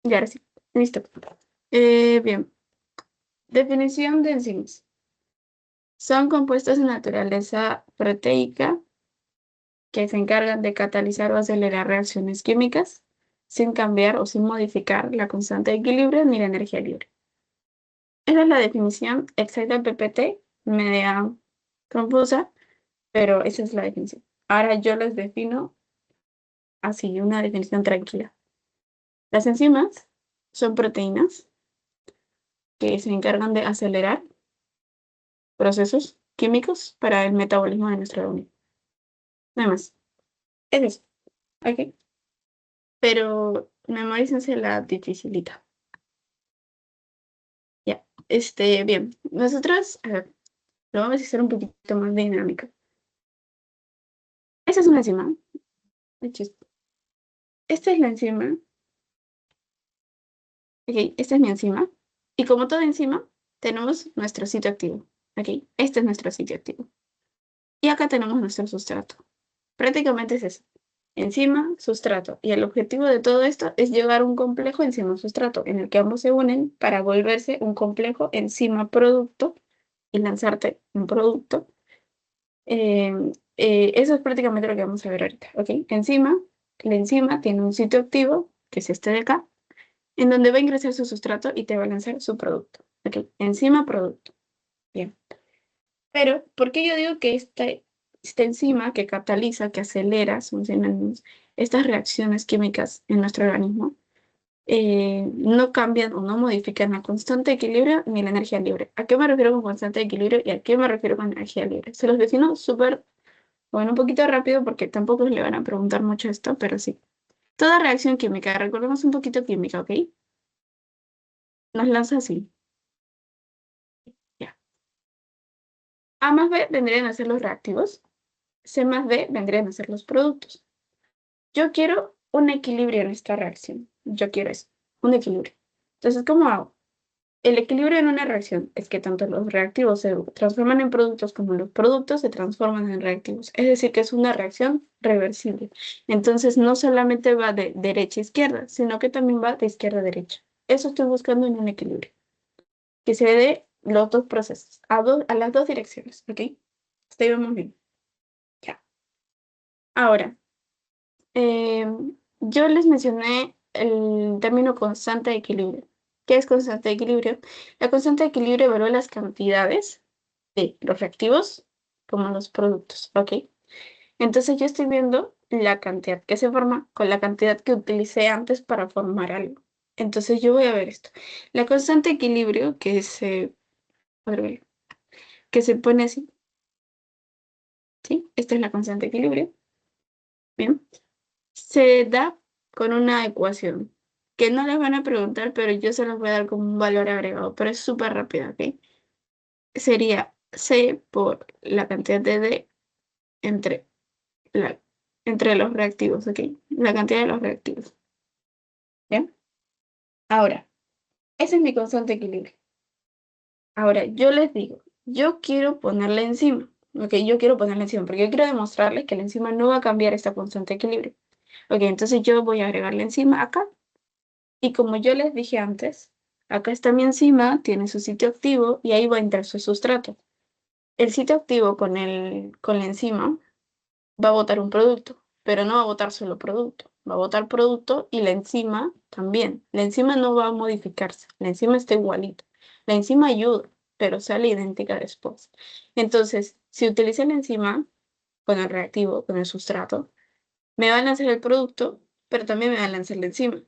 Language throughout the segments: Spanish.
Ya, ahora sí. Listo. Bien. Definición de enzimas. Son compuestos de naturaleza proteica que se encargan de catalizar o acelerar reacciones químicas sin cambiar o sin modificar la constante de equilibrio ni la energía libre. Esa es la definición exacta del PPT, media confusa, pero esa es la definición. Ahora yo les defino así, una definición tranquila. Las enzimas son proteínas que se encargan de acelerar procesos químicos para el metabolismo de nuestro organismo. Nada más. Es eso. ¿Ok? Pero memorícense la dificilita. Ya. Bien. Nosotros, a ver, lo vamos a hacer un poquito más dinámico. Esta es una enzima. De hecho, esta es la enzima. Ok, esta es mi enzima. Y como toda enzima, tenemos nuestro sitio activo. Ok, este es nuestro sitio activo. Y acá tenemos nuestro sustrato. Prácticamente es eso. Enzima, sustrato. Y el objetivo de todo esto es llevar un complejo enzima-sustrato, en el que ambos se unen para volverse un complejo enzima-producto y lanzarte un producto. Eh, Eso es prácticamente lo que vamos a ver ahorita. ¿Ok? La enzima tiene un sitio activo, que es este de acá, en donde va a ingresar su sustrato y te va a lanzar su producto. ¿Ok? Enzima-producto. Bien. Pero, ¿por qué yo digo que esta enzima que cataliza, que acelera, son sinónimos, estas reacciones químicas en nuestro organismo, no cambian o no modifican la constante de equilibrio ni la energía libre? ¿A qué me refiero con constante de equilibrio y a qué me refiero con energía libre? Se los defino súper, bueno, un poquito rápido porque tampoco le van a preguntar mucho esto, pero sí. Toda reacción química, recordemos un poquito química, ¿ok? Nos lanza así. Ya. A más B vendrían a ser los reactivos, C más D vendrían a ser los productos. Yo quiero un equilibrio en esta reacción. Yo quiero eso, un equilibrio. Entonces, ¿cómo hago? El equilibrio en una reacción es que tanto los reactivos se transforman en productos como los productos se transforman en reactivos. Es decir, que es una reacción reversible. Entonces, no solamente va de derecha a izquierda, sino que también va de izquierda a derecha. Eso estoy buscando en un equilibrio. Que se dé los dos procesos, a las dos direcciones. ¿Ok? Hasta ahí vamos bien. Ya. Ahora, Eh, yo les mencioné el término constante de equilibrio. ¿Qué es constante de equilibrio? La constante de equilibrio evalúa las cantidades de los reactivos como los productos, ¿ok? Entonces yo estoy viendo la cantidad que se forma con la cantidad que utilicé antes para formar algo. Entonces yo voy a ver esto. La constante de equilibrio a ver, que se pone así, ¿sí? Esta es la constante de equilibrio. Bien. Se da con una ecuación que no les van a preguntar, pero yo se los voy a dar como un valor agregado, pero es súper rápido, ¿ok? Sería C por la cantidad de D entre, la, entre los reactivos, ¿ok? La cantidad de los reactivos, ¿bien? Ahora, ese es mi constante de equilibrio. Ahora, yo les digo, yo quiero ponerle encima, ¿ok? Yo quiero ponerle encima, porque yo quiero demostrarles que la enzima no va a cambiar esta constante de equilibrio. Ok, entonces yo voy a agregarle encima acá. Y como yo les dije antes, acá está mi enzima, tiene su sitio activo y ahí va a entrar su sustrato. El sitio activo con la enzima va a botar un producto, pero no va a botar solo producto, va a botar producto y la enzima también. La enzima no va a modificarse, la enzima está igualita. La enzima ayuda, pero sale idéntica después. Entonces, si utilizo la enzima con el reactivo, con el sustrato, me va a lanzar el producto, pero también me va a lanzar la enzima,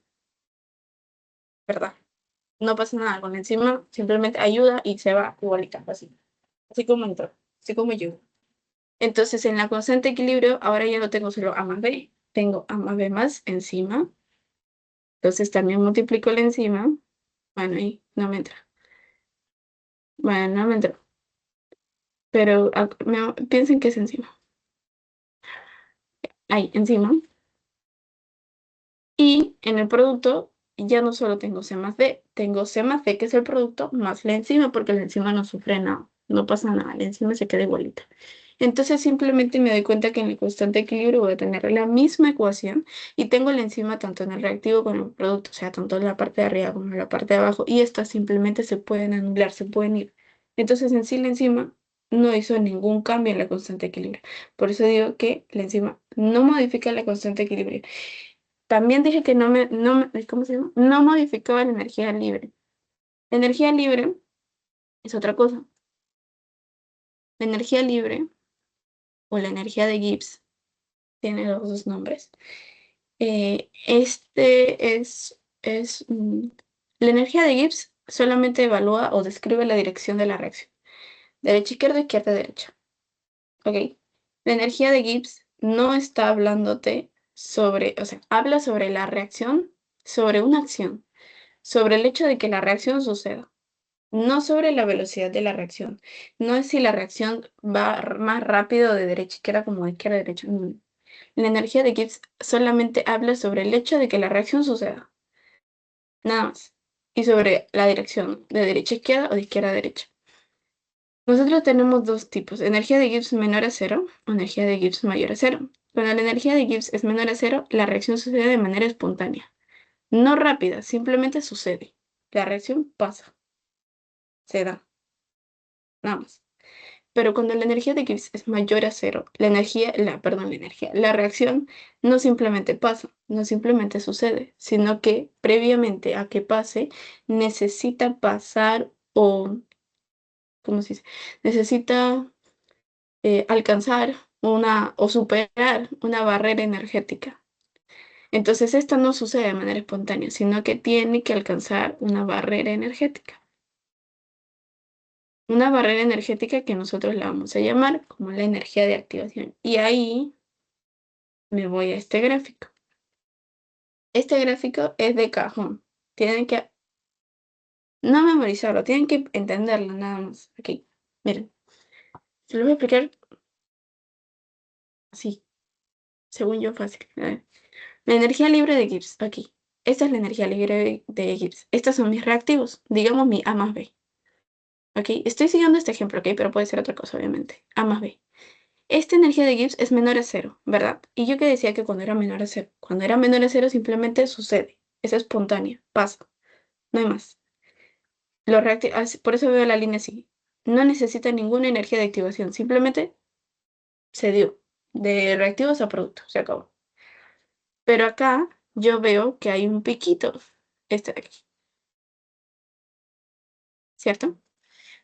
¿verdad? No pasa nada con la enzima, simplemente ayuda y se va igualita, así, así como entró, así como yo. Entonces, en la constante de equilibrio, ahora ya no tengo solo A más B, tengo A más B más enzima. Entonces también multiplico la enzima. Bueno, ahí no me entra. Bueno, no me entró. Pero piensen que es enzima. Ahí, enzima. Y en el producto ya no solo tengo C más D, tengo C más D, que es el producto, más la enzima, porque la enzima no sufre nada. No pasa nada, la enzima se queda igualita. Entonces simplemente me doy cuenta que en el constante equilibrio voy a tener la misma ecuación y tengo la enzima tanto en el reactivo como en el producto, o sea, tanto en la parte de arriba como en la parte de abajo, y estas simplemente se pueden anular, se pueden ir. Entonces en sí la enzima no hizo ningún cambio en la constante de equilibrio. Por eso digo que la enzima no modifica la constante de equilibrio. También dije que ¿cómo se llama? No modificaba la energía libre. La energía libre es otra cosa. La energía libre o la energía de Gibbs tiene los dos nombres. La energía de Gibbs solamente evalúa o describe la dirección de la reacción. Derecha, izquierda, izquierda, derecha. ¿Ok? La energía de Gibbs no está hablándote sobre, o sea, habla sobre la reacción, sobre una acción, sobre el hecho de que la reacción suceda, no sobre la velocidad de la reacción. No es si la reacción va más rápido de derecha a izquierda como de izquierda a derecha. No. La energía de Gibbs solamente habla sobre el hecho de que la reacción suceda, nada más. Y sobre la dirección, de derecha a izquierda o de izquierda a derecha. Nosotros tenemos dos tipos, energía de Gibbs menor a cero o energía de Gibbs mayor a cero. Cuando la energía de Gibbs es menor a cero, la reacción sucede de manera espontánea. No rápida, simplemente sucede. La reacción pasa, se da, nada más. Pero cuando la energía de Gibbs es mayor a cero, la reacción no simplemente pasa, no simplemente sucede, sino que previamente a que pase, necesita pasar o, ¿cómo se dice? Necesita alcanzar o superar una barrera energética. Entonces, esto no sucede de manera espontánea, sino que tiene que alcanzar una barrera energética. Una barrera energética que nosotros la vamos a llamar como la energía de activación. Y ahí me voy a este gráfico. Este gráfico es de cajón. Tienen que no memorizarlo, tienen que entenderlo nada más. Aquí, miren, se lo voy a explicar así, según yo fácil. A ver. La energía libre de Gibbs, aquí. Esta es la energía libre de Gibbs. Estos son mis reactivos, digamos mi A más B. ¿Ok? Estoy siguiendo este ejemplo, ¿ok? Pero puede ser otra cosa, obviamente. A más B. Esta energía de Gibbs es menor a cero, ¿verdad? Y yo que decía que cuando era menor a cero. Cuando era menor a cero simplemente sucede. Es espontánea, pasa. No hay más. Por eso veo la línea así. No necesita ninguna energía de activación. Simplemente se dio. De reactivos a productos. Se acabó. Pero acá yo veo que hay un piquito. Este de aquí. ¿Cierto?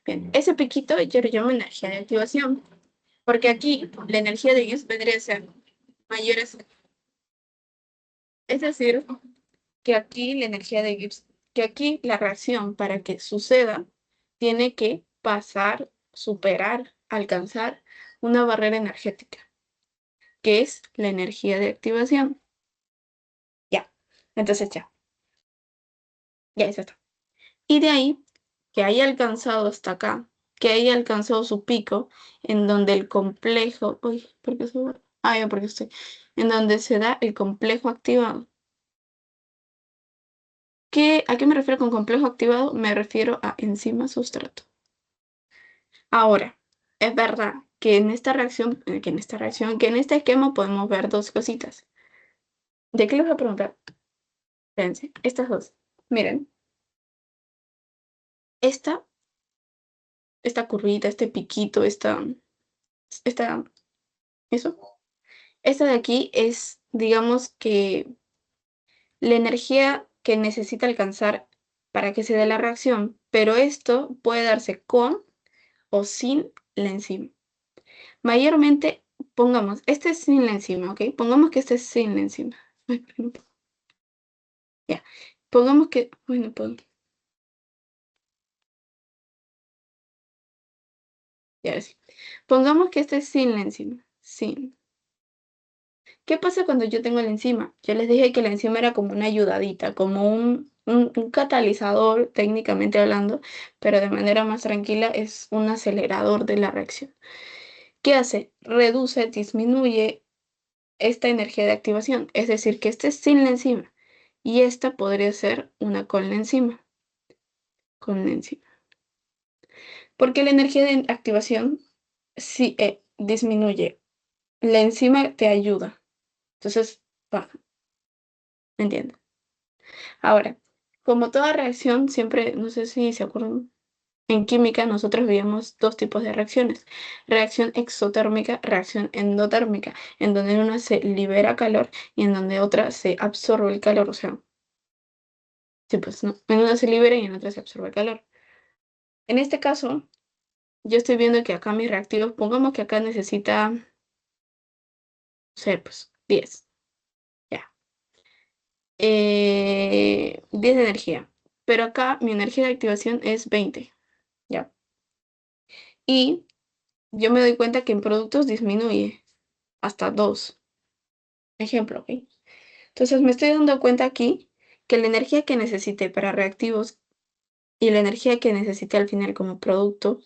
Bien. Ese piquito yo lo llamo energía de activación. Porque aquí la energía de Gibbs vendría a ser mayor a cero. Es decir, que aquí la energía de Gibbs, que aquí la reacción para que suceda tiene que pasar, superar, alcanzar una barrera energética, que es la energía de activación. Ya, entonces ya eso está. Y de ahí, que haya alcanzado hasta acá, que haya alcanzado su pico, en donde el complejo, uy, ¿por qué se ya, porque estoy, en donde se da el complejo activado. ¿A qué me refiero con complejo activado? Me refiero a enzima sustrato. Ahora, es verdad que en esta reacción, que en este esquema podemos ver dos cositas. ¿De qué les voy a preguntar? Fíjense, estas dos. Miren, esta, esta curvita, este piquito, esta, eso. Esta de aquí es, digamos que la energía que necesita alcanzar para que se dé la reacción, pero esto puede darse con o sin la enzima. Mayormente, pongamos, este es sin la enzima, ¿ok? Pongamos que este es sin la enzima. Ay, ¿por qué no puedo? Ya. Pongamos que, bueno, puedo. Ya, ahora sí. Pongamos que este es sin la enzima. Sin. ¿Qué pasa cuando yo tengo la enzima? Yo les dije que la enzima era como una ayudadita, como un catalizador, técnicamente hablando, pero de manera más tranquila es un acelerador de la reacción. ¿Qué hace? Reduce, disminuye esta energía de activación, es decir, que este es sin la enzima y esta podría ser una con la enzima, con la enzima. Porque la energía de activación, sí, disminuye, la enzima te ayuda, entonces baja, ¿me entiendes? Ahora, como toda reacción, siempre, no sé si se acuerdan, en química nosotros veíamos dos tipos de reacciones, reacción exotérmica, reacción endotérmica, en donde en una se libera calor y en donde otra se absorbe el calor, o sea, sí, pues no, en una se libera y en otra se absorbe el calor. En este caso, yo estoy viendo que acá mis reactivos, pongamos que acá necesita, no sé, pues 10, ya, 10 de energía, pero acá mi energía de activación es 20, ya, y yo me doy cuenta que en productos disminuye hasta 2, ejemplo, ¿ok? Entonces me estoy dando cuenta aquí que la energía que necesité para reactivos y la energía que necesité al final como producto,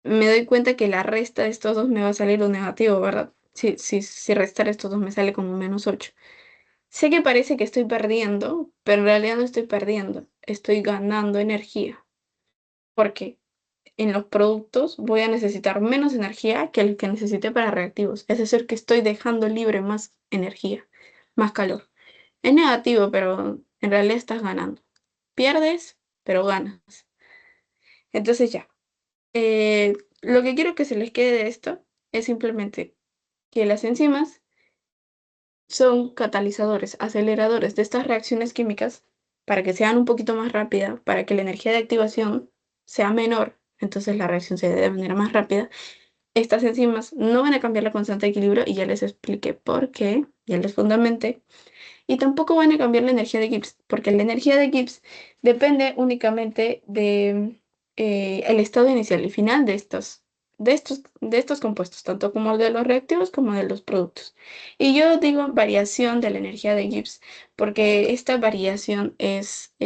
me doy cuenta que la resta de estos dos me va a salir un negativo, ¿verdad? Si restar estos dos me sale como -8. Sé que parece que estoy perdiendo, pero en realidad no estoy perdiendo, estoy ganando energía, porque en los productos voy a necesitar menos energía que el que necesité para reactivos. Es decir, que estoy dejando libre más energía, más calor. Es negativo, pero en realidad estás ganando. Pierdes, pero ganas. Entonces ya. Lo que quiero que se les quede de esto es simplemente que las enzimas son catalizadores, aceleradores de estas reacciones químicas para que sean un poquito más rápidas, para que la energía de activación sea menor, entonces la reacción se dé de manera más rápida. Estas enzimas no van a cambiar la constante de equilibrio y ya les expliqué por qué, ya les fundamenté. Y tampoco van a cambiar la energía de Gibbs, porque la energía de Gibbs depende únicamente de el estado inicial y final de estos compuestos, tanto como el de los reactivos como de los productos. Y yo digo variación de la energía de Gibbs, porque esta variación es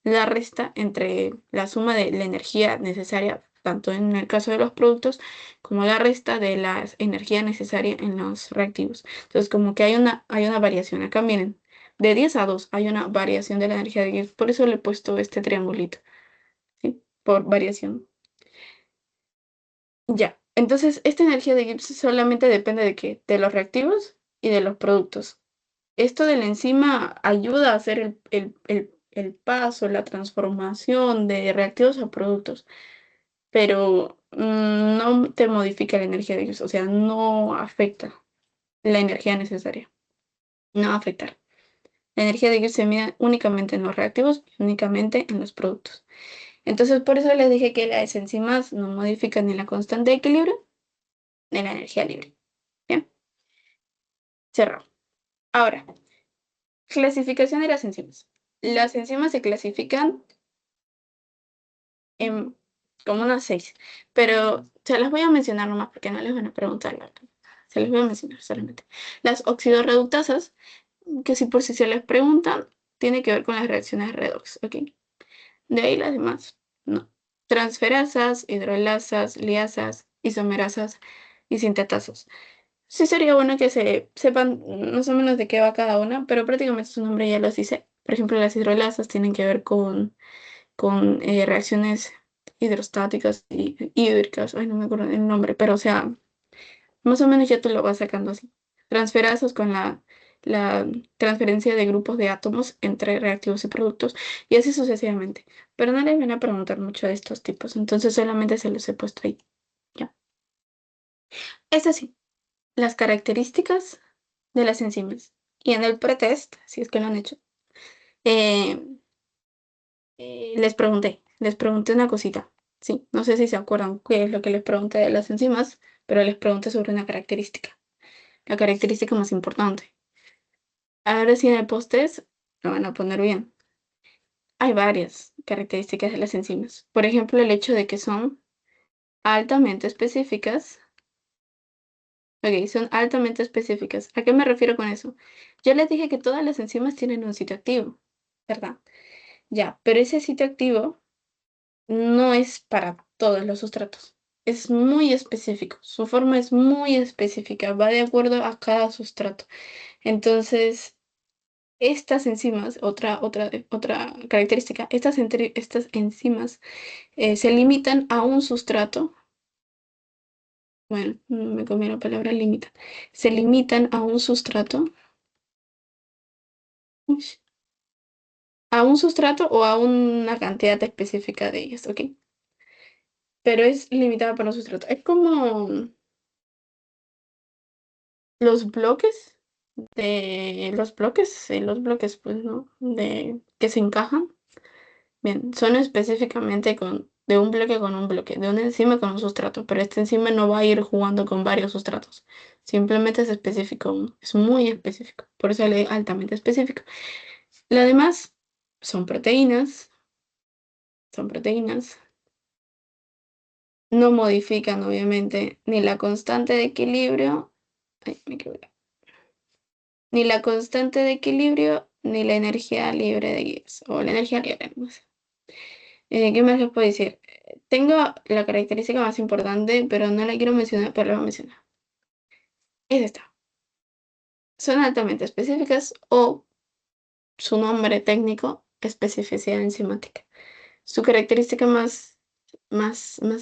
la resta entre la suma de la energía necesaria, tanto en el caso de los productos, como la resta de la energía necesaria en los reactivos. Entonces, como que hay una variación. Acá miren, de 10 a 2 hay una variación de la energía de Gibbs. Por eso le he puesto este triangulito, ¿sí? Por variación. Ya. Entonces, esta energía de Gibbs solamente depende de qué? De los reactivos y de los productos. Esto de la enzima ayuda a hacer el paso, la transformación de reactivos a productos, pero no te modifica la energía de Gibbs, o sea, no afecta la energía necesaria. No va a afectar. La energía de Gibbs se mide únicamente en los reactivos y únicamente en los productos. Entonces, por eso les dije que las enzimas no modifican ni la constante de equilibrio ni la energía libre. Bien, cerrado. Ahora, clasificación de las enzimas. Las enzimas se clasifican en como unas 6, pero se las voy a mencionar nomás porque no les van a preguntar. Se les voy a mencionar solamente. Las oxidorreductasas, que si por si se les preguntan, tiene que ver con las reacciones redox, ¿ok? De ahí las demás, no. Transferasas, hidrolasas, liasas, isomerasas y sintetasas. Sí sería bueno que se sepan más o menos de qué va cada una, pero prácticamente su nombre ya los dice. Por ejemplo, las hidrolasas tienen que ver con reacciones hidrostáticas y hídricas. Ay, no me acuerdo el nombre, pero o sea, más o menos ya te lo vas sacando así. Transferasas con la transferencia de grupos de átomos entre reactivos y productos, y así sucesivamente. Pero no les van a preguntar mucho de estos tipos, entonces solamente se los he puesto ahí. Ya. Es así, las características de las enzimas. Y en el pretest, si es que lo han hecho, eh, les pregunté una cosita. Sí, no sé si se acuerdan qué es lo que les pregunté de las enzimas, pero les pregunté sobre una característica, la característica más importante. Ahora sí en el post-test lo van a poner bien. Hay varias características de las enzimas. Por ejemplo, el hecho de que son altamente específicas. Ok, son altamente específicas. ¿A qué me refiero con eso? Yo les dije que todas las enzimas tienen un sitio activo, ¿verdad? Ya, pero ese sitio activo no es para todos los sustratos. Es muy específico. Su forma es muy específica. Va de acuerdo a cada sustrato. Entonces, estas enzimas, otra característica, estas enzimas se limitan a un sustrato bueno, me comí la palabra limitan. Se limitan a un sustrato. Uy, a un sustrato o a una cantidad específica de ellas, ¿ok? Pero es limitada para un sustrato. Es como los bloques los bloques, pues, ¿no? De que se encajan. Bien, son específicamente de un bloque con un bloque, de una enzima con un sustrato, pero esta enzima no va a ir jugando con varios sustratos. Simplemente es específico, es muy específico, por eso es altamente específico. Lo demás son proteínas, son proteínas. No modifican, obviamente, ni la constante de equilibrio, ay, me equivoqué, ni la constante de equilibrio, ni la energía libre de Gibbs, o la energía libre, no sé. ¿Qué más les puedo decir? Tengo la característica más importante, pero no la quiero mencionar, pero la voy a mencionar. Es esta. Son altamente específicas o su nombre técnico, especificidad enzimática. Su característica más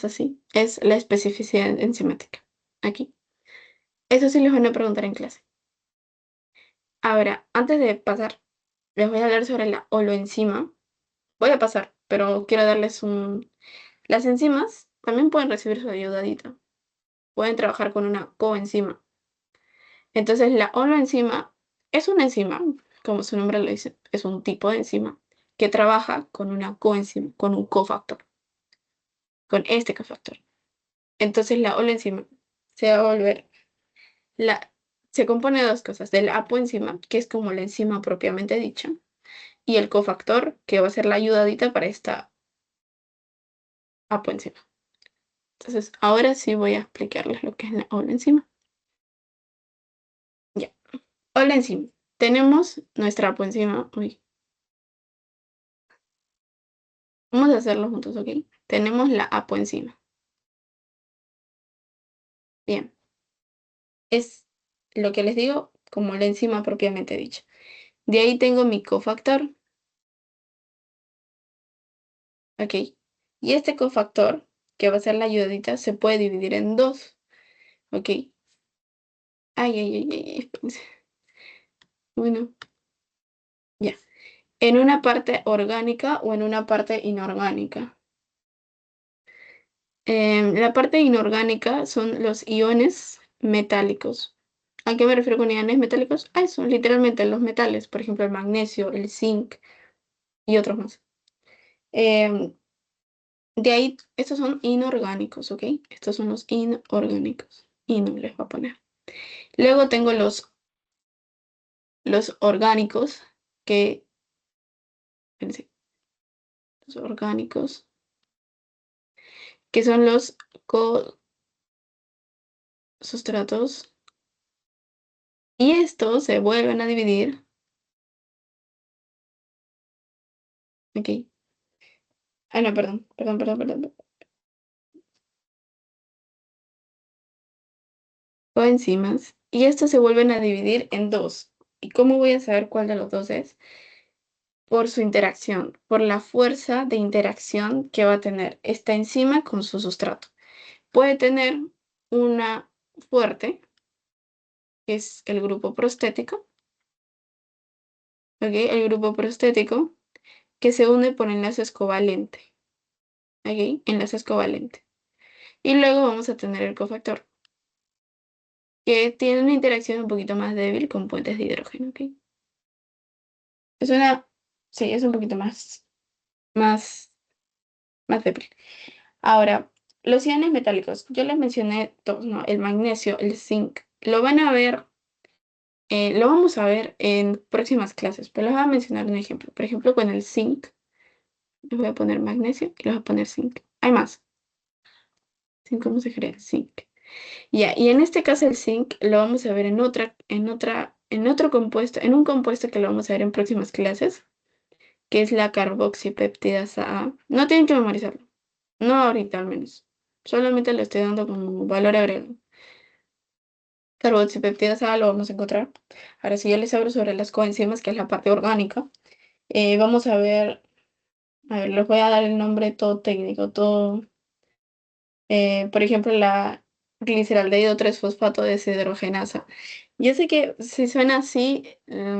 así es la especificidad enzimática. Aquí. Eso sí les van a preguntar en clase. Ahora, antes de pasar, les voy a hablar sobre la holoenzima. Voy a pasar, pero quiero darles un... Las enzimas también pueden recibir su ayudadita. Pueden trabajar con una coenzima. Entonces, la holoenzima es una enzima, como su nombre lo dice, es un tipo de enzima que trabaja con una coenzima, con un cofactor, con este cofactor. Entonces, la holoenzima se va a volver la... Se compone de dos cosas, de la apoenzima, que es como la enzima propiamente dicha, y el cofactor, que va a ser la ayudadita para esta apoenzima. Entonces, ahora sí voy a explicarles lo que es la holoenzima. Ya, holoenzima. Tenemos nuestra apoenzima. Uy, vamos a hacerlo juntos, ¿ok? Tenemos la apoenzima. Bien, es lo que les digo como la enzima propiamente dicha. De ahí tengo mi cofactor, ¿ok? Y este cofactor, que va a ser la ayudadita, se puede dividir en dos, ¿ok? Ay, espérense. Bueno, ya. En una parte orgánica o en una parte inorgánica. La parte inorgánica son los iones metálicos. ¿A qué me refiero con iones metálicos? A eso, literalmente los metales, por ejemplo, el magnesio, el zinc y otros más. Em, de ahí, estos son inorgánicos, ¿ok? Estos son los inorgánicos. Y no les voy a poner. Luego tengo los orgánicos, que, espérense, los orgánicos, que son los cosustratos. Y estos se vuelven a dividir, ¿ok? Ah, no, perdón. Coenzimas. Y estos se vuelven a dividir en dos. ¿Y cómo voy a saber cuál de los dos es? Por su interacción, por la fuerza de interacción que va a tener esta enzima con su sustrato. Puede tener una fuerte, que es el grupo prostético, ¿ok? El grupo prostético que se une por enlaces covalente, ¿ok? Enlaces covalente. Y luego vamos a tener el cofactor, que tiene una interacción un poquito más débil con puentes de hidrógeno, ¿ok? Es una, sí, es un poquito más, más débil. Ahora, los iones metálicos, yo les mencioné dos, ¿no? El magnesio, el zinc. Lo van a ver, lo vamos a ver en próximas clases, pero les voy a mencionar un ejemplo. Por ejemplo, con el zinc, les voy a poner magnesio y les voy a poner zinc. Hay más. Zinc, ¿cómo se crea? Zinc. Ya, y en este caso el zinc lo vamos a ver en otro compuesto, en un compuesto que lo vamos a ver en próximas clases, que es la carboxipeptidasa A. No tienen que memorizarlo. No ahorita al menos. Solamente le estoy dando como valor agregado. Carboxipeptidas A lo vamos a encontrar. Ahora, si yo les hablo sobre las coenzimas, que es la parte orgánica, vamos a ver, les voy a dar el nombre todo técnico, todo, por ejemplo, gliceraldehído 3-fosfato deshidrogenasa. Yo sé que si suena así,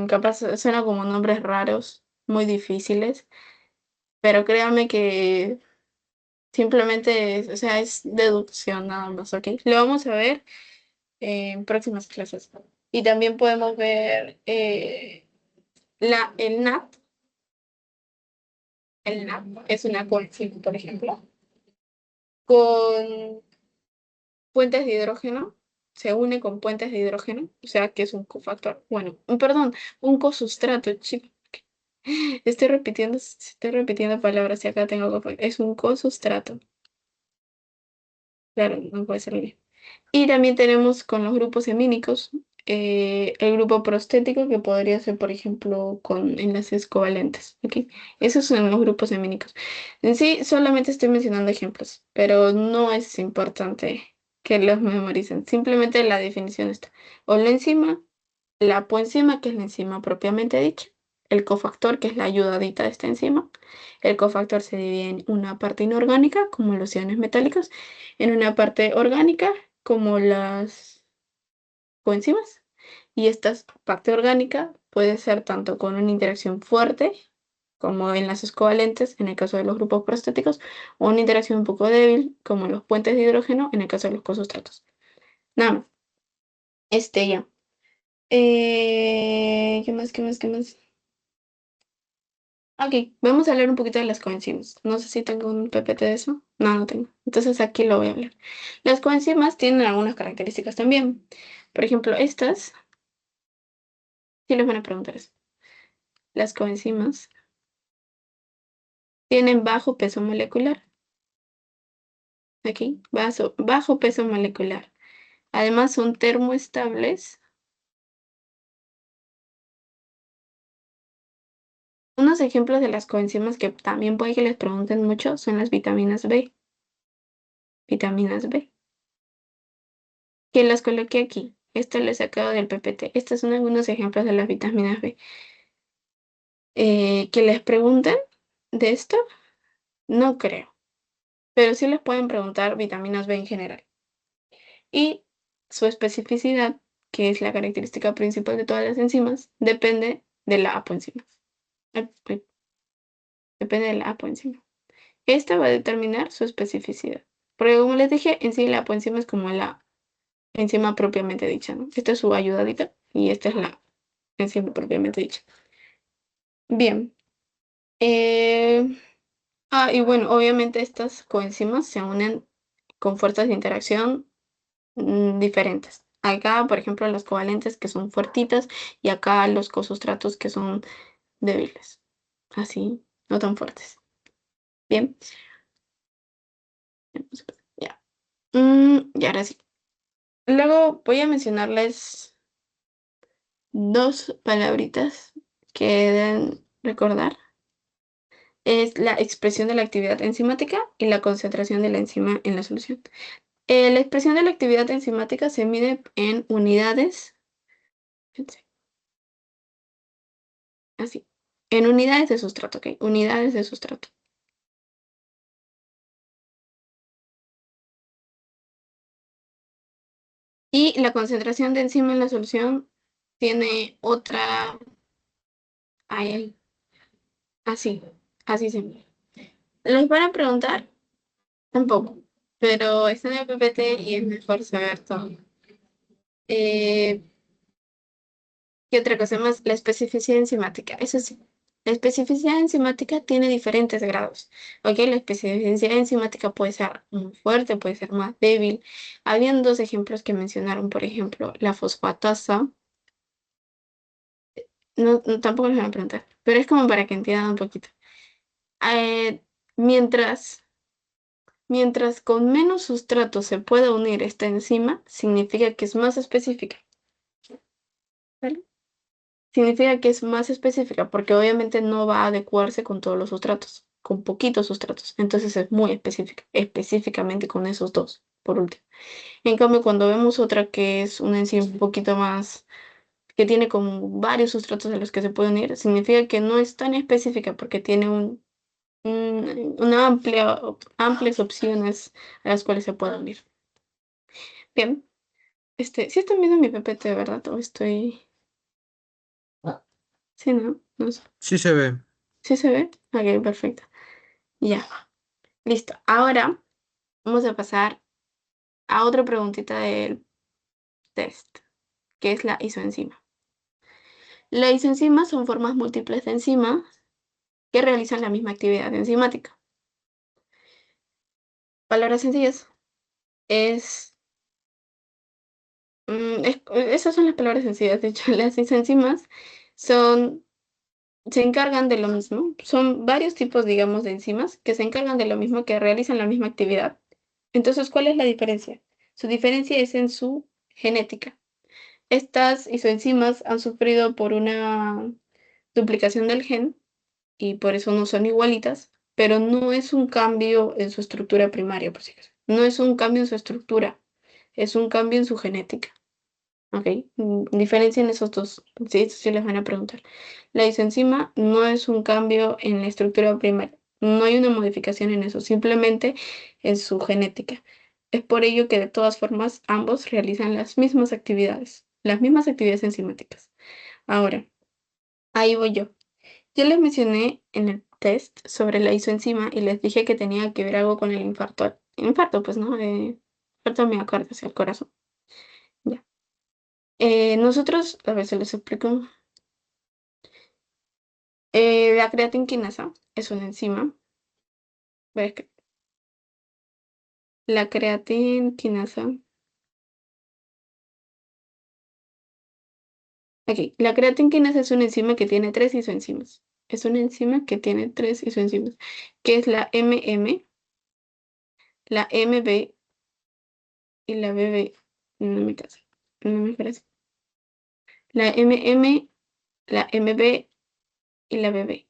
capaz suena como nombres raros, muy difíciles, pero créanme que simplemente, o sea, es deducción nada más, ¿ok? Lo vamos a ver en próximas clases. Y también podemos ver el NAT. El NAT es una coenzima, por ejemplo, con puentes de hidrógeno, se une con puentes de hidrógeno, o sea que es un cofactor. Bueno, perdón, un cosustrato, chico. Estoy repitiendo palabras y acá tengo cofactor. Es un cosustrato. Claro, no puede ser el mismo. Y también tenemos con los grupos hemínicos el grupo prostético que podría ser, por ejemplo, con enlaces covalentes. ¿Ok? Esos son los grupos hemínicos. En sí, solamente estoy mencionando ejemplos, pero no es importante que los memoricen. Simplemente la definición está. O la enzima, la coenzima, que es la enzima propiamente dicha, el cofactor, que es la ayudadita de esta enzima. El cofactor se divide en una parte inorgánica, como los iones metálicos, en una parte orgánica, como las coenzimas. Y esta parte orgánica puede ser tanto con una interacción fuerte, como enlaces covalentes, en el caso de los grupos prostéticos, o una interacción un poco débil, como los puentes de hidrógeno, en el caso de los cosustratos. Nada más. Ya. ¿Qué más? ¿Qué más? ¿Qué más? Ok, vamos a hablar un poquito de las coenzimas. No sé si tengo un PPT de eso. No, no tengo. Entonces aquí lo voy a hablar. Las coenzimas tienen algunas características también. Por ejemplo, estas, sí les van a preguntar eso. Las coenzimas tienen bajo peso molecular. Aquí, bajo peso molecular. Además, son termoestables. Unos ejemplos de las coenzimas que también puede que les pregunten mucho son las vitaminas B. Vitaminas B. Que las coloqué aquí. Esto lo he sacado del PPT. Estos son algunos ejemplos de las vitaminas B. Que les pregunten de esto, no creo. Pero sí les pueden preguntar vitaminas B en general. Y su especificidad, que es la característica principal de todas las enzimas, depende de la apoenzima. Depende de la apoenzima. Esta va a determinar su especificidad. Porque como les dije, en sí la apoenzima es como la enzima propiamente dicha, ¿no? Esta es su ayudadita y esta es la enzima propiamente dicha. Bien. Eh, y bueno, obviamente estas coenzimas se unen con fuerzas de interacción diferentes. Acá, por ejemplo, los covalentes que son fuertitas y acá los cosustratos que son débiles. Así, no tan fuertes. Bien. Ya. Y ahora sí. Luego voy a mencionarles dos palabritas que deben recordar. Es la expresión de la actividad enzimática y la concentración de la enzima en la solución. La expresión de la actividad enzimática se mide en unidades, fíjense, así, en unidades de sustrato, ¿ok? Unidades de sustrato. Y la concentración de enzima en la solución tiene otra, ahí, así, así se mide. ¿Les van a preguntar? Tampoco, pero está en el PPT y es mejor saber todo. Eh, ¿Qué otra cosa más? La especificidad enzimática. Eso sí, la especificidad enzimática tiene diferentes grados. ¿Ok? La especificidad enzimática puede ser muy fuerte, puede ser más débil. Habían dos ejemplos que mencionaron, por ejemplo, la fosfatasa. No, tampoco les voy a preguntar, pero es como para que entiendan un poquito. Eh, mientras, mientras con menos sustrato se pueda unir esta enzima, significa que es más específica. ¿Vale? Significa que es más específica porque obviamente no va a adecuarse con todos los sustratos, con poquitos sustratos. Entonces es muy específica, específicamente con esos dos, por último. En cambio, cuando vemos otra que es una enzima un poquito más, que tiene como varios sustratos de los que se puede unir, significa que no es tan específica porque tiene una amplias opciones a las cuales se puede unir. Bien. Sí están viendo mi PPT, ¿verdad? O estoy... Sí, ¿no? No sé. Sí se ve. ¿Sí se ve? Ok, perfecto. Ya. Listo. Ahora vamos a pasar a otra preguntita del test, que es la isoenzima. La isoenzima son formas múltiples de enzimas que realizan la misma actividad enzimática. Palabras sencillas. Es, esas son las palabras sencillas. De hecho, las isoenzimas son, se encargan de lo mismo. Son varios tipos, digamos, de enzimas que se encargan de lo mismo, que realizan la misma actividad. Entonces, ¿cuál es la diferencia? Su diferencia es en su genética. Estas isoenzimas han sufrido por una duplicación del gen y por eso no son igualitas, pero no es un cambio en su estructura primaria, por si acaso. No es un cambio en su estructura, es un cambio en su genética. ¿Ok? Diferencien esos dos. Sí, eso sí les van a preguntar. La isoenzima no es un cambio en la estructura primaria. No hay una modificación en eso, simplemente en su genética. Es por ello que de todas formas ambos realizan las mismas actividades enzimáticas. Ahora, ahí voy yo. Ya les mencioné en el test sobre la isoenzima y les dije que tenía que ver algo con el infarto. Infarto, pues, ¿no? Infarto de miocardio hacia el corazón. Ya. Nosotros, a ver, se les explico. La creatinquinasa es una enzima. ¿Ves que? La creatinquinasa. Aquí, la creatinquinasa es una enzima que tiene tres isoenzimas. Es una enzima que tiene tres isoenzimas, que es la MM, la MB y la BB. No me casa. No me parece. La MM, la MB y la BB.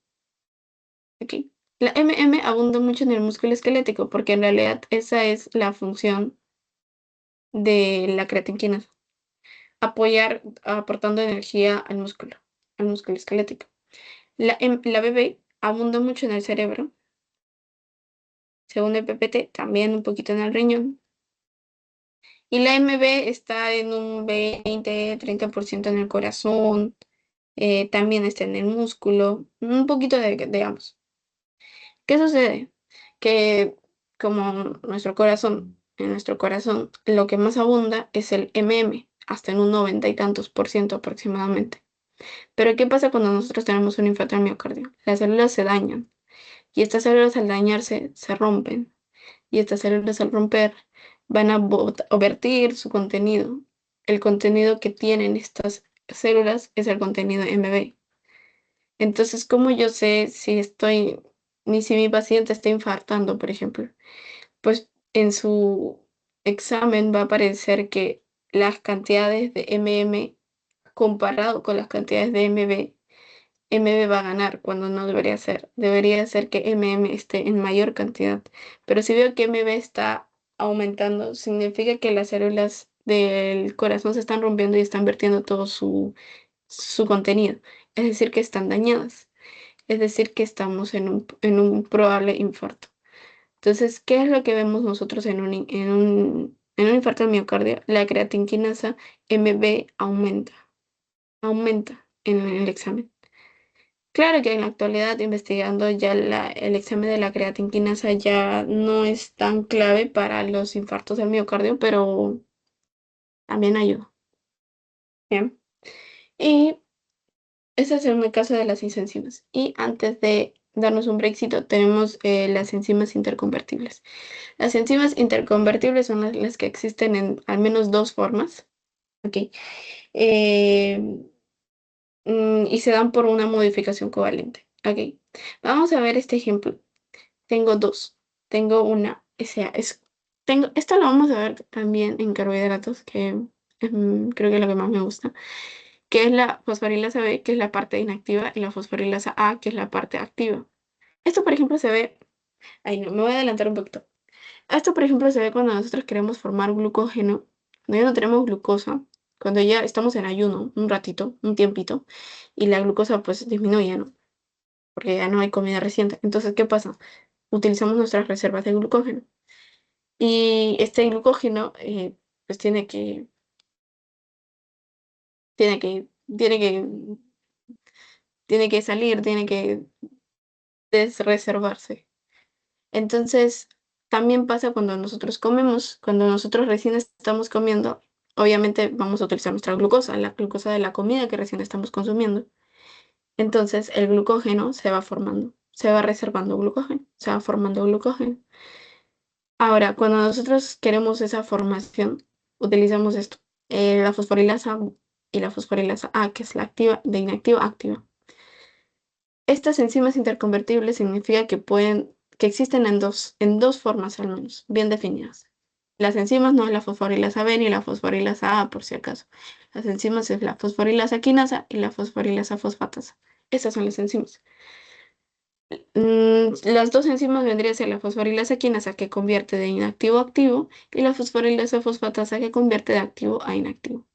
Aquí. La MM abunda mucho en el músculo esquelético porque en realidad esa es la función de la creatinquinasa. Apoyar aportando energía al músculo esquelético. La BB abunda mucho en el cerebro, según el PPT, también un poquito en el riñón. Y la MB está en un 20-30% en el corazón, también está en el músculo, un poquito de ambos. ¿Qué sucede? Que como en nuestro corazón, lo que más abunda es el MM, hasta en un 90 y tantos por ciento aproximadamente. Pero ¿qué pasa cuando nosotros tenemos un infarto al miocardio? Las células se dañan y estas células al dañarse se rompen y estas células al romper van a vertir su contenido. El contenido que tienen estas células es el contenido MB. Entonces, ¿cómo yo sé si ni si mi paciente está infartando, por ejemplo? Pues en su examen va a aparecer que las cantidades de MM comparado con las cantidades de MB, MB va a ganar cuando no debería ser. Debería ser que MM esté en mayor cantidad. Pero si veo que MB está aumentando, significa que las células del corazón se están rompiendo y están vertiendo todo su contenido. Es decir, que están dañadas. Es decir, que estamos en un probable infarto. Entonces, ¿qué es lo que vemos nosotros en un infarto del miocardio? La creatinquinasa MB aumenta en el examen. Claro que en la actualidad, investigando ya el examen de la creatinquinasa ya no es tan clave para los infartos del miocardio, pero también ayuda. Bien. Y ese es el caso de las isoenzimas. Y antes de darnos un breakcito, tenemos las enzimas interconvertibles. Las enzimas interconvertibles son las que existen en al menos dos formas, ¿ok? Eh, y se dan por una modificación covalente, ¿ok? Vamos a ver este ejemplo. Tengo dos. Tengo una, o sea, esto lo vamos a ver también en carbohidratos, que creo que es lo que más me gusta, que es la fosforilasa B, que es la parte inactiva, y la fosforilasa A, que es la parte activa. Esto, por ejemplo, se ve, ay no, me voy a adelantar un poquito. Esto, por ejemplo, se ve cuando nosotros queremos formar glucógeno, cuando ya no tenemos glucosa, cuando ya estamos en ayuno un ratito, un tiempito, y la glucosa pues disminuye, ¿no? Porque ya no hay comida reciente. Entonces, ¿qué pasa? Utilizamos nuestras reservas de glucógeno. Y este glucógeno pues tiene que, tiene que, tiene que, tiene que salir, tiene que desreservarse. Entonces, también pasa cuando nosotros comemos, cuando nosotros recién estamos comiendo, obviamente vamos a utilizar nuestra glucosa, la glucosa de la comida que recién estamos consumiendo. Entonces, el glucógeno se va formando, se va reservando glucógeno, se va formando glucógeno. Ahora, cuando nosotros queremos esa formación, utilizamos esto, la fosforilasa y la fosforilasa A, que es la activa, de inactiva a activa. Estas enzimas interconvertibles significa que existen en dos formas al menos, bien definidas. Las enzimas no es la fosforilasa B ni la fosforilasa A, por si acaso. Las enzimas es la fosforilasa quinasa y la fosforilasa fosfatasa. Esas son las enzimas. Las dos enzimas vendrían a ser la fosforilasa quinasa que convierte de inactivo a activo y la fosforilasa fosfatasa que convierte de activo a inactivo.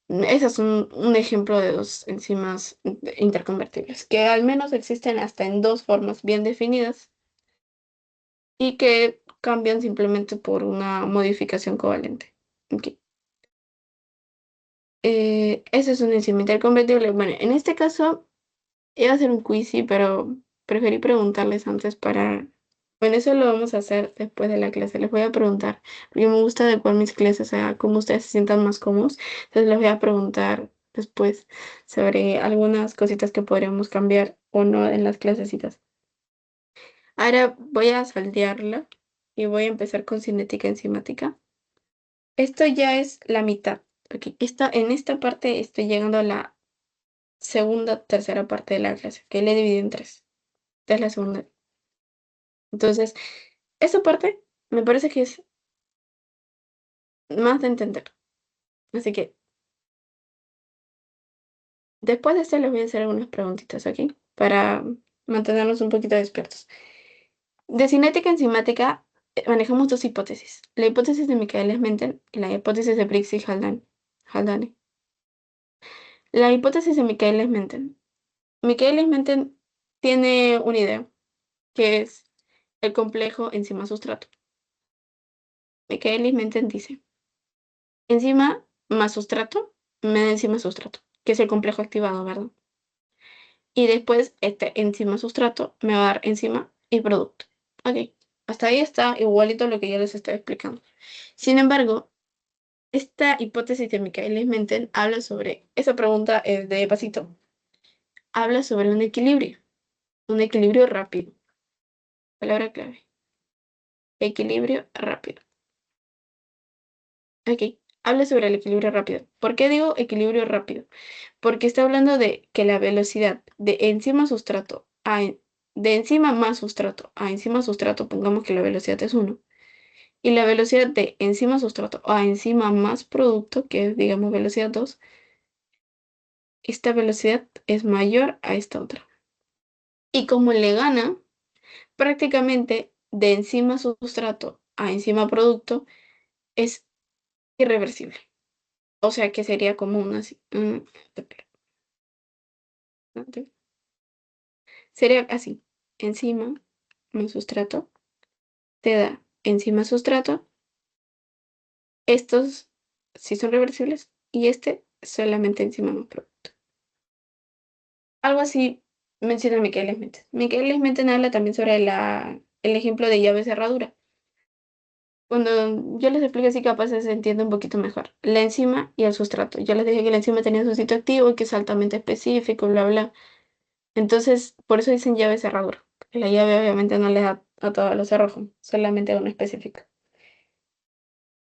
Ese es un ejemplo de dos enzimas interconvertibles, que al menos existen hasta en dos formas bien definidas y que cambian simplemente por una modificación covalente. Ok. Esa es una enzima interconvertible. Bueno, en este caso iba a hacer un quiz, sí, pero preferí preguntarles antes para... Bueno, eso lo vamos a hacer después de la clase. Les voy a preguntar, porque me gusta adecuar mis clases a cómo ustedes se sientan más cómodos. Entonces les voy a preguntar después sobre algunas cositas que podríamos cambiar o no en las clasecitas. Ahora voy a saltearla y voy a empezar con cinética enzimática. Esto ya es la mitad. Ok, en esta parte estoy llegando a la segunda, tercera parte de la clase, que le he dividido en tres. Esta es la segunda. Entonces, esa parte me parece que es más de entender. Así que después de esto les voy a hacer algunas preguntitas, ¿ok? Para mantenernos un poquito despiertos. De cinética enzimática manejamos dos hipótesis. La hipótesis de Michaelis-Menten y la hipótesis de Briggs y Haldane. La hipótesis de Michaelis-Menten. Michaelis-Menten tiene una idea, que es el complejo enzima-sustrato. Michaelis-Menten dice, enzima más sustrato, menos enzima-sustrato, que es el complejo activado, ¿verdad? Y después este enzima sustrato me va a dar enzima y producto. Ok, hasta ahí está igualito lo que yo les estoy explicando. Sin embargo, esta hipótesis de Michaelis-Menten habla sobre, esa pregunta es de pasito, habla sobre un equilibrio rápido. Palabra clave, equilibrio rápido. Ok, habla sobre el equilibrio rápido. ¿Por qué digo equilibrio rápido? Porque está hablando de que la velocidad de enzima sustrato de enzima más sustrato a enzima sustrato, pongamos que la velocidad es 1, y la velocidad de enzima sustrato a enzima más producto, que es digamos velocidad 2, esta velocidad es mayor a esta otra. Y como le gana, prácticamente de enzima sustrato a enzima producto es irreversible. O sea que sería como una... Sería así, enzima más sustrato te da enzima sustrato, estos sí son reversibles y este solamente enzima más producto. Algo así menciona Michaelis-Menten. Michaelis-Menten habla también sobre el ejemplo de llave cerradura. Cuando yo les explico así, capaz se entiende un poquito mejor. La enzima y el sustrato. Yo les dije que la enzima tenía su sitio activo y que es altamente específico, bla, bla. Entonces, por eso dicen llave cerradura. Porque la llave obviamente no le da a todos los cerrojos, solamente a uno específico.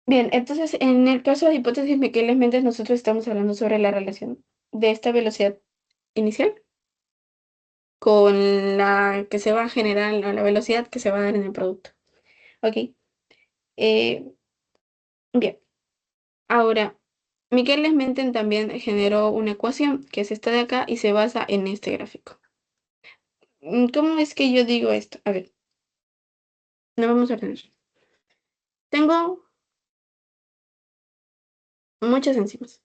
Bien, entonces en el caso de hipótesis Michaelis-Menten, nosotros estamos hablando sobre la relación de esta velocidad inicial con la que se va a generar, la velocidad que se va a dar en el producto. Ok. Eh, bien. Ahora, Michaelis-Menten también generó una ecuación que es esta de acá y se basa en este gráfico. ¿Cómo es que yo digo esto? A ver, no vamos a tener. Tengo muchas enzimas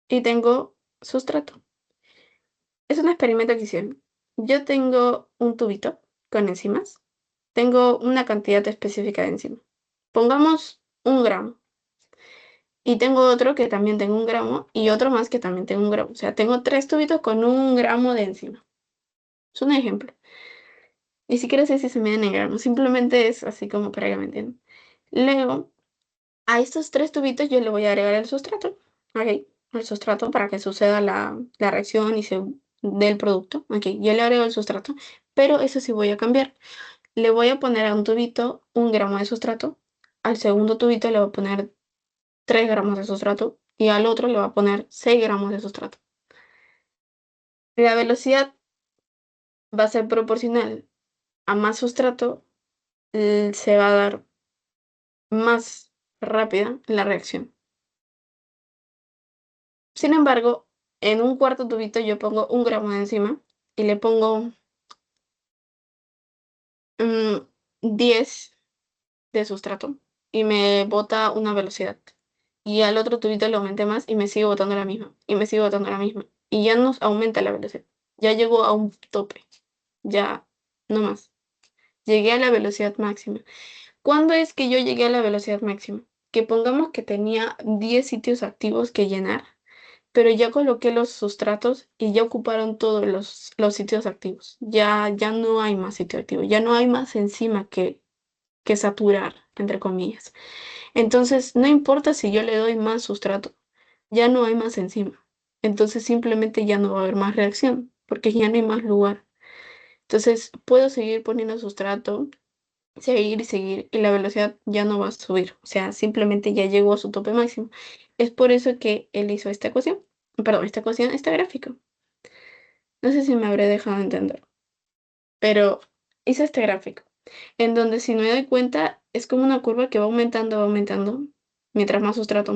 y tengo sustrato. Es un experimento que hicieron. Yo tengo un tubito con enzimas. Tengo una cantidad específica de enzimas. Pongamos 1 gramo. Y tengo otro que también tengo 1 gramo y otro más que también tengo 1 gramo. O sea, tengo 3 tubitos con 1 gramo de enzima. Es un ejemplo. Ni siquiera sé si se miden en gramos, simplemente es así como para que me entiendan. Luego, a estos 3 tubitos yo le voy a agregar el sustrato, ¿ok? El sustrato para que suceda la reacción y se dé el producto, ¿ok? Yo le agrego el sustrato, pero eso sí voy a cambiar. Le voy a poner a un tubito 1 gramo de sustrato, al segundo tubito le voy a poner 3 gramos de sustrato y al otro le voy a poner 6 gramos de sustrato. La velocidad va a ser proporcional a más sustrato, se va a dar más rápida la reacción. Sin embargo, en un cuarto tubito yo pongo 1 gramo de enzima y le pongo 10 de sustrato y me bota una velocidad. Y al otro tubito le aumenté más y me sigue botando la misma. Y me sigue botando la misma. Y ya nos aumenta la velocidad. Ya llegó a un tope. Ya no más. Llegué a la velocidad máxima. ¿Cuándo es que yo llegué a la velocidad máxima? Que pongamos que tenía 10 sitios activos que llenar, pero ya coloqué los sustratos y ya ocuparon todos los sitios activos. Ya no hay más sitio activo, ya no hay más enzima que saturar, entre comillas. Entonces, no importa si yo le doy más sustrato, ya no hay más enzima. Entonces, simplemente ya no va a haber más reacción, porque ya no hay más lugar. Entonces, puedo seguir poniendo sustrato, seguir y seguir, y la velocidad ya no va a subir. O sea, simplemente ya llegó a su tope máximo. Es por eso que él hizo esta ecuación. Perdón, esta ecuación, este gráfico. No sé si me habré dejado entender, pero hice este gráfico, en donde si me doy cuenta, es como una curva que va aumentando. Mientras más sustrato,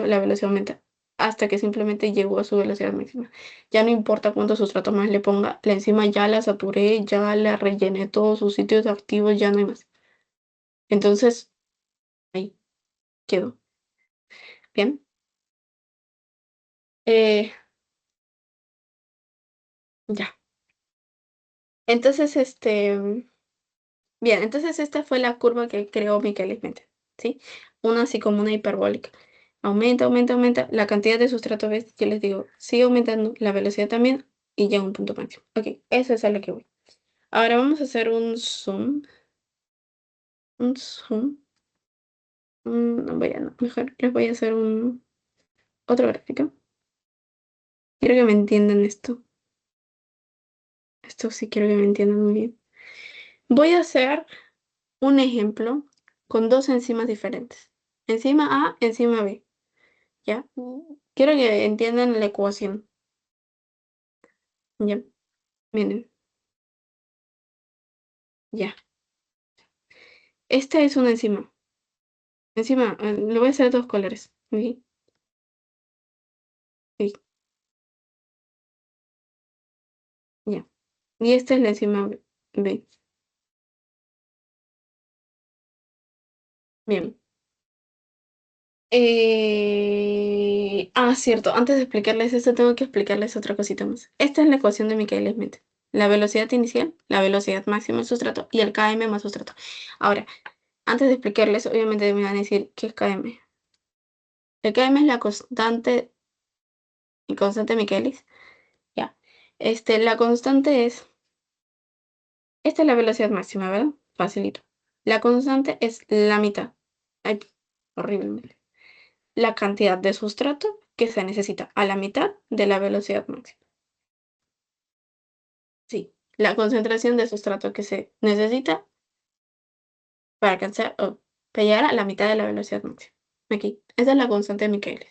la velocidad aumenta, hasta que simplemente llegó a su velocidad máxima. Ya no importa cuánto sustrato más le ponga, la enzima ya la saturé, ya la rellené todos sus sitios activos, ya no hay más. Entonces, ahí quedó. Bien. Eh, ya. Entonces, bien, entonces esta fue la curva que creó Michaelis-Menten, ¿sí? Una así como una hiperbólica. Aumenta, aumenta, aumenta. La cantidad de sustrato, ¿ves? Yo les digo, sigue aumentando, la velocidad también, y llega a un punto máximo. Ok, eso es a lo que voy. Ahora vamos a hacer un zoom. Un zoom. No voy a, no, mejor les voy a hacer otro gráfico. Quiero que me entiendan esto. Esto sí quiero que me entiendan muy bien. Voy a hacer un ejemplo con 2 enzimas diferentes. Enzima A, enzima B. ¿Ya? Quiero que entiendan la ecuación. Ya, miren, ya. Esta es una enzima. Enzima, le voy a hacer 2 colores. ¿Ok? Sí, ya. Y esta es la enzima B. Bien. Cierto. Antes de explicarles esto, tengo que explicarles otra cosita más. Esta es la ecuación de Michaelis-Menten. La velocidad inicial, la velocidad máxima del sustrato y el Km más sustrato. Ahora, antes de explicarles, obviamente me van a decir qué es Km. El Km es la constante, y constante de Michaelis. Ya. La constante es, esta es la velocidad máxima, ¿verdad? Facilito. La constante es la mitad. Ay, horrible. La cantidad de sustrato que se necesita a la mitad de la velocidad máxima. Sí, la concentración de sustrato que se necesita para alcanzar o para llegar a la mitad de la velocidad máxima. Aquí, esa es la constante de Michaelis.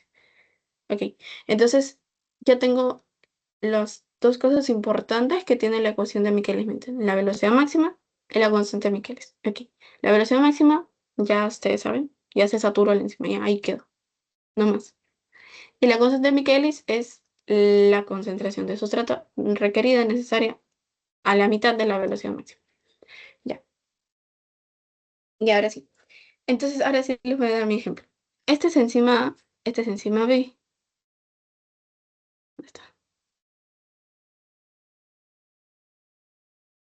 Ok, entonces ya tengo las 2 cosas importantes que tiene la ecuación de Michaelis-Menten, la velocidad máxima y la constante de Michaelis. Aquí, la velocidad máxima, ya ustedes saben, ya se saturó la enzima, ya ahí quedó, no más. Y la constante de Michaelis es la concentración de sustrato requerida, necesaria, a la mitad de la velocidad máxima. Ya, y ahora sí. Entonces, ahora sí les voy a dar mi ejemplo. Este es enzima A, este es enzima B. ¿Dónde está?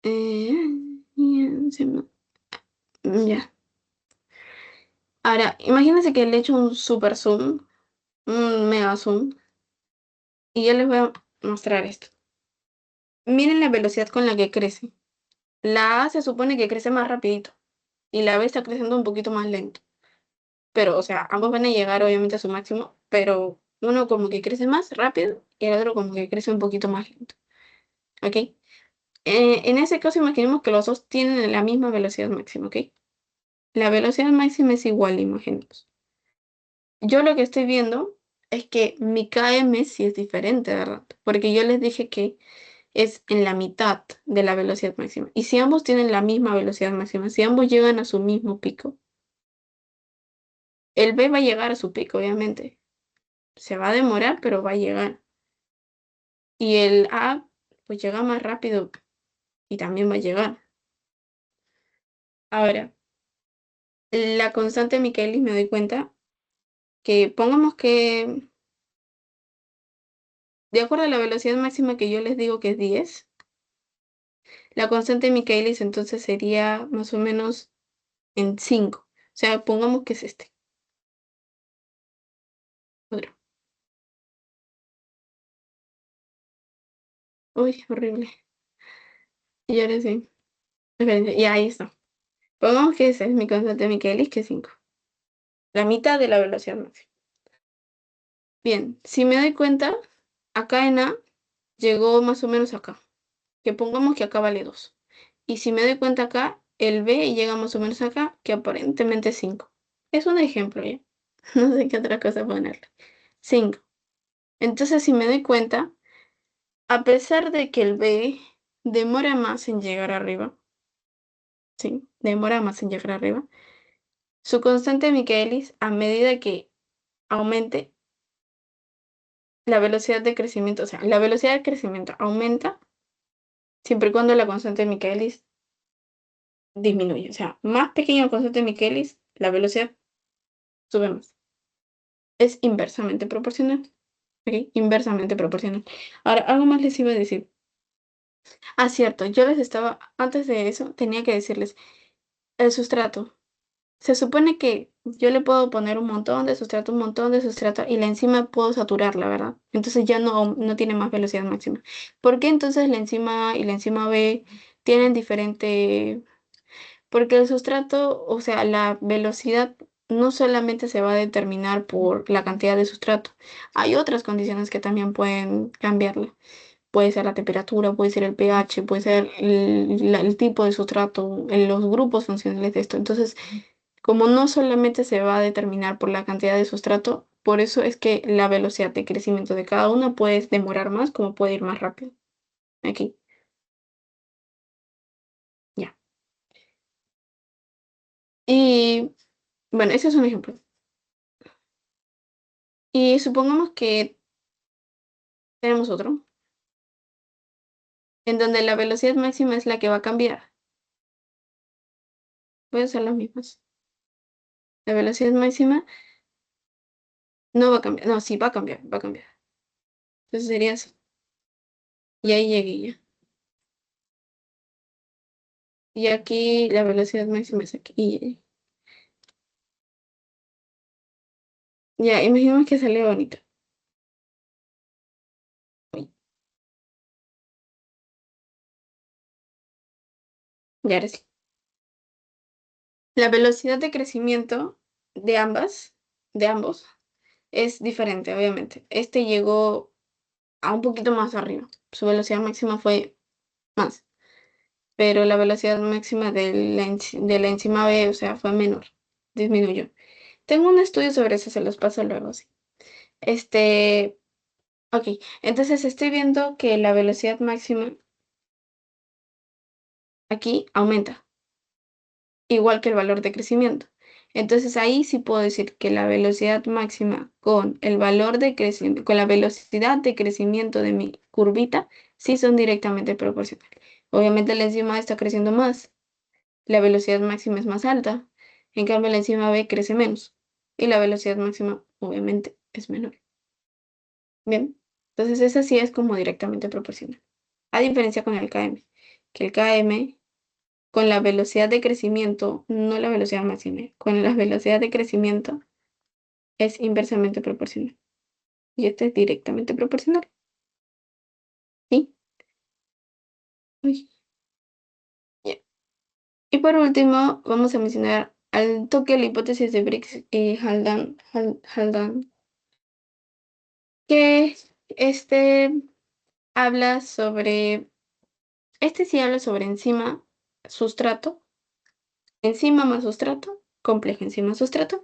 Y enzima. Ya. Ahora, imagínense que le he hecho un super zoom un mega zoom y yo les voy a mostrar esto. Miren la velocidad con la que crece. La A se supone que crece más rapidito y la B está creciendo un poquito más lento. Pero, o sea, ambos van a llegar obviamente a su máximo, pero uno como que crece más rápido y el otro como que crece un poquito más lento. ¿Ok? En ese caso, imaginemos que los dos tienen la misma velocidad máxima, ¿ok? La velocidad máxima es igual, imaginemos. Yo lo que estoy viendo es que mi KM sí es diferente, ¿verdad? Porque yo les dije que es en la mitad de la velocidad máxima. Y si ambos tienen la misma velocidad máxima, si ambos llegan a su mismo pico, el B va a llegar a su pico, obviamente. Se va a demorar, pero va a llegar. Y el A, pues llega más rápido y también va a llegar. Ahora, la constante de Michaelis me doy cuenta que pongamos que, de acuerdo a la velocidad máxima que yo les digo que es 10, la constante de Michaelis entonces sería más o menos en 5. O sea, pongamos que es este. Otro. Uy, horrible. Y ahora sí. Espérense, y ahí está. Pongamos que esa es mi constante de Michaelis, que es 5. La mitad de la velocidad máxima. Bien, si me doy cuenta, acá en A llegó más o menos acá. Que pongamos que acá vale 2. Y si me doy cuenta acá, el B llega más o menos acá, que aparentemente es 5. Es un ejemplo, ¿ya? No sé qué otra cosa ponerle. 5. Entonces, si me doy cuenta, a pesar de que el B demora más en llegar arriba, ¿sí? Demora más en llegar arriba, su constante de Michaelis, a medida que aumente la velocidad de crecimiento, o sea, la velocidad de crecimiento aumenta siempre y cuando la constante de Michaelis disminuye. O sea, más pequeño el constante de Michaelis, la velocidad sube más. Es inversamente proporcional. ¿Ok? Inversamente proporcional. Ahora, algo más les iba a decir. Ah, cierto, yo les estaba, antes de eso, tenía que decirles, el sustrato. Se supone que yo le puedo poner un montón de sustrato, y la enzima puedo saturarla, ¿verdad? Entonces ya no tiene más velocidad máxima. ¿Por qué entonces la enzima A y la enzima B tienen diferente? Porque el sustrato, o sea, la velocidad no solamente se va a determinar por la cantidad de sustrato. Hay otras condiciones que también pueden cambiarla. Puede ser la temperatura, puede ser el pH, puede ser el tipo de sustrato, los grupos funcionales de esto. Entonces, como no solamente se va a determinar por la cantidad de sustrato, por eso es que la velocidad de crecimiento de cada una puede demorar más, como puede ir más rápido. Aquí, ya. Y bueno, ese es un ejemplo. Y supongamos que tenemos otro, en donde la velocidad máxima es la que va a cambiar. Voy a usar las mismas. La velocidad máxima no va a cambiar. No, sí, va a cambiar, va a cambiar. Entonces sería así. Y ahí llegué ya. Y aquí la velocidad máxima es aquí. Ya, imaginemos que sale bonito. Uy, ya ahora sí. La velocidad de crecimiento de ambos, es diferente, obviamente. Este llegó a un poquito más arriba. Su velocidad máxima fue más, pero la velocidad máxima de la enzima B, o sea, fue menor, disminuyó. Tengo un estudio sobre eso, se los paso luego, sí. Este, ok, entonces estoy viendo que la velocidad máxima aquí aumenta, igual que el valor de crecimiento. Entonces ahí sí puedo decir que la velocidad máxima con el valor de crecimiento, con la velocidad de crecimiento de mi curvita, sí son directamente proporcionales. Obviamente la enzima A está creciendo más, la velocidad máxima es más alta, en cambio la enzima B crece menos y la velocidad máxima obviamente es menor. Bien, entonces esa sí es como directamente proporcional. A diferencia con el Km, que el Km con la velocidad de crecimiento, no la velocidad máxima, con la velocidad de crecimiento es inversamente proporcional. y este es directamente proporcional. ¿Sí? Uy, ya. Y por último, vamos a mencionar al toque la hipótesis de Briggs y Haldane, que este habla sobre, este sí habla sobre enzima, sustrato, enzima más sustrato, complejo enzima sustrato,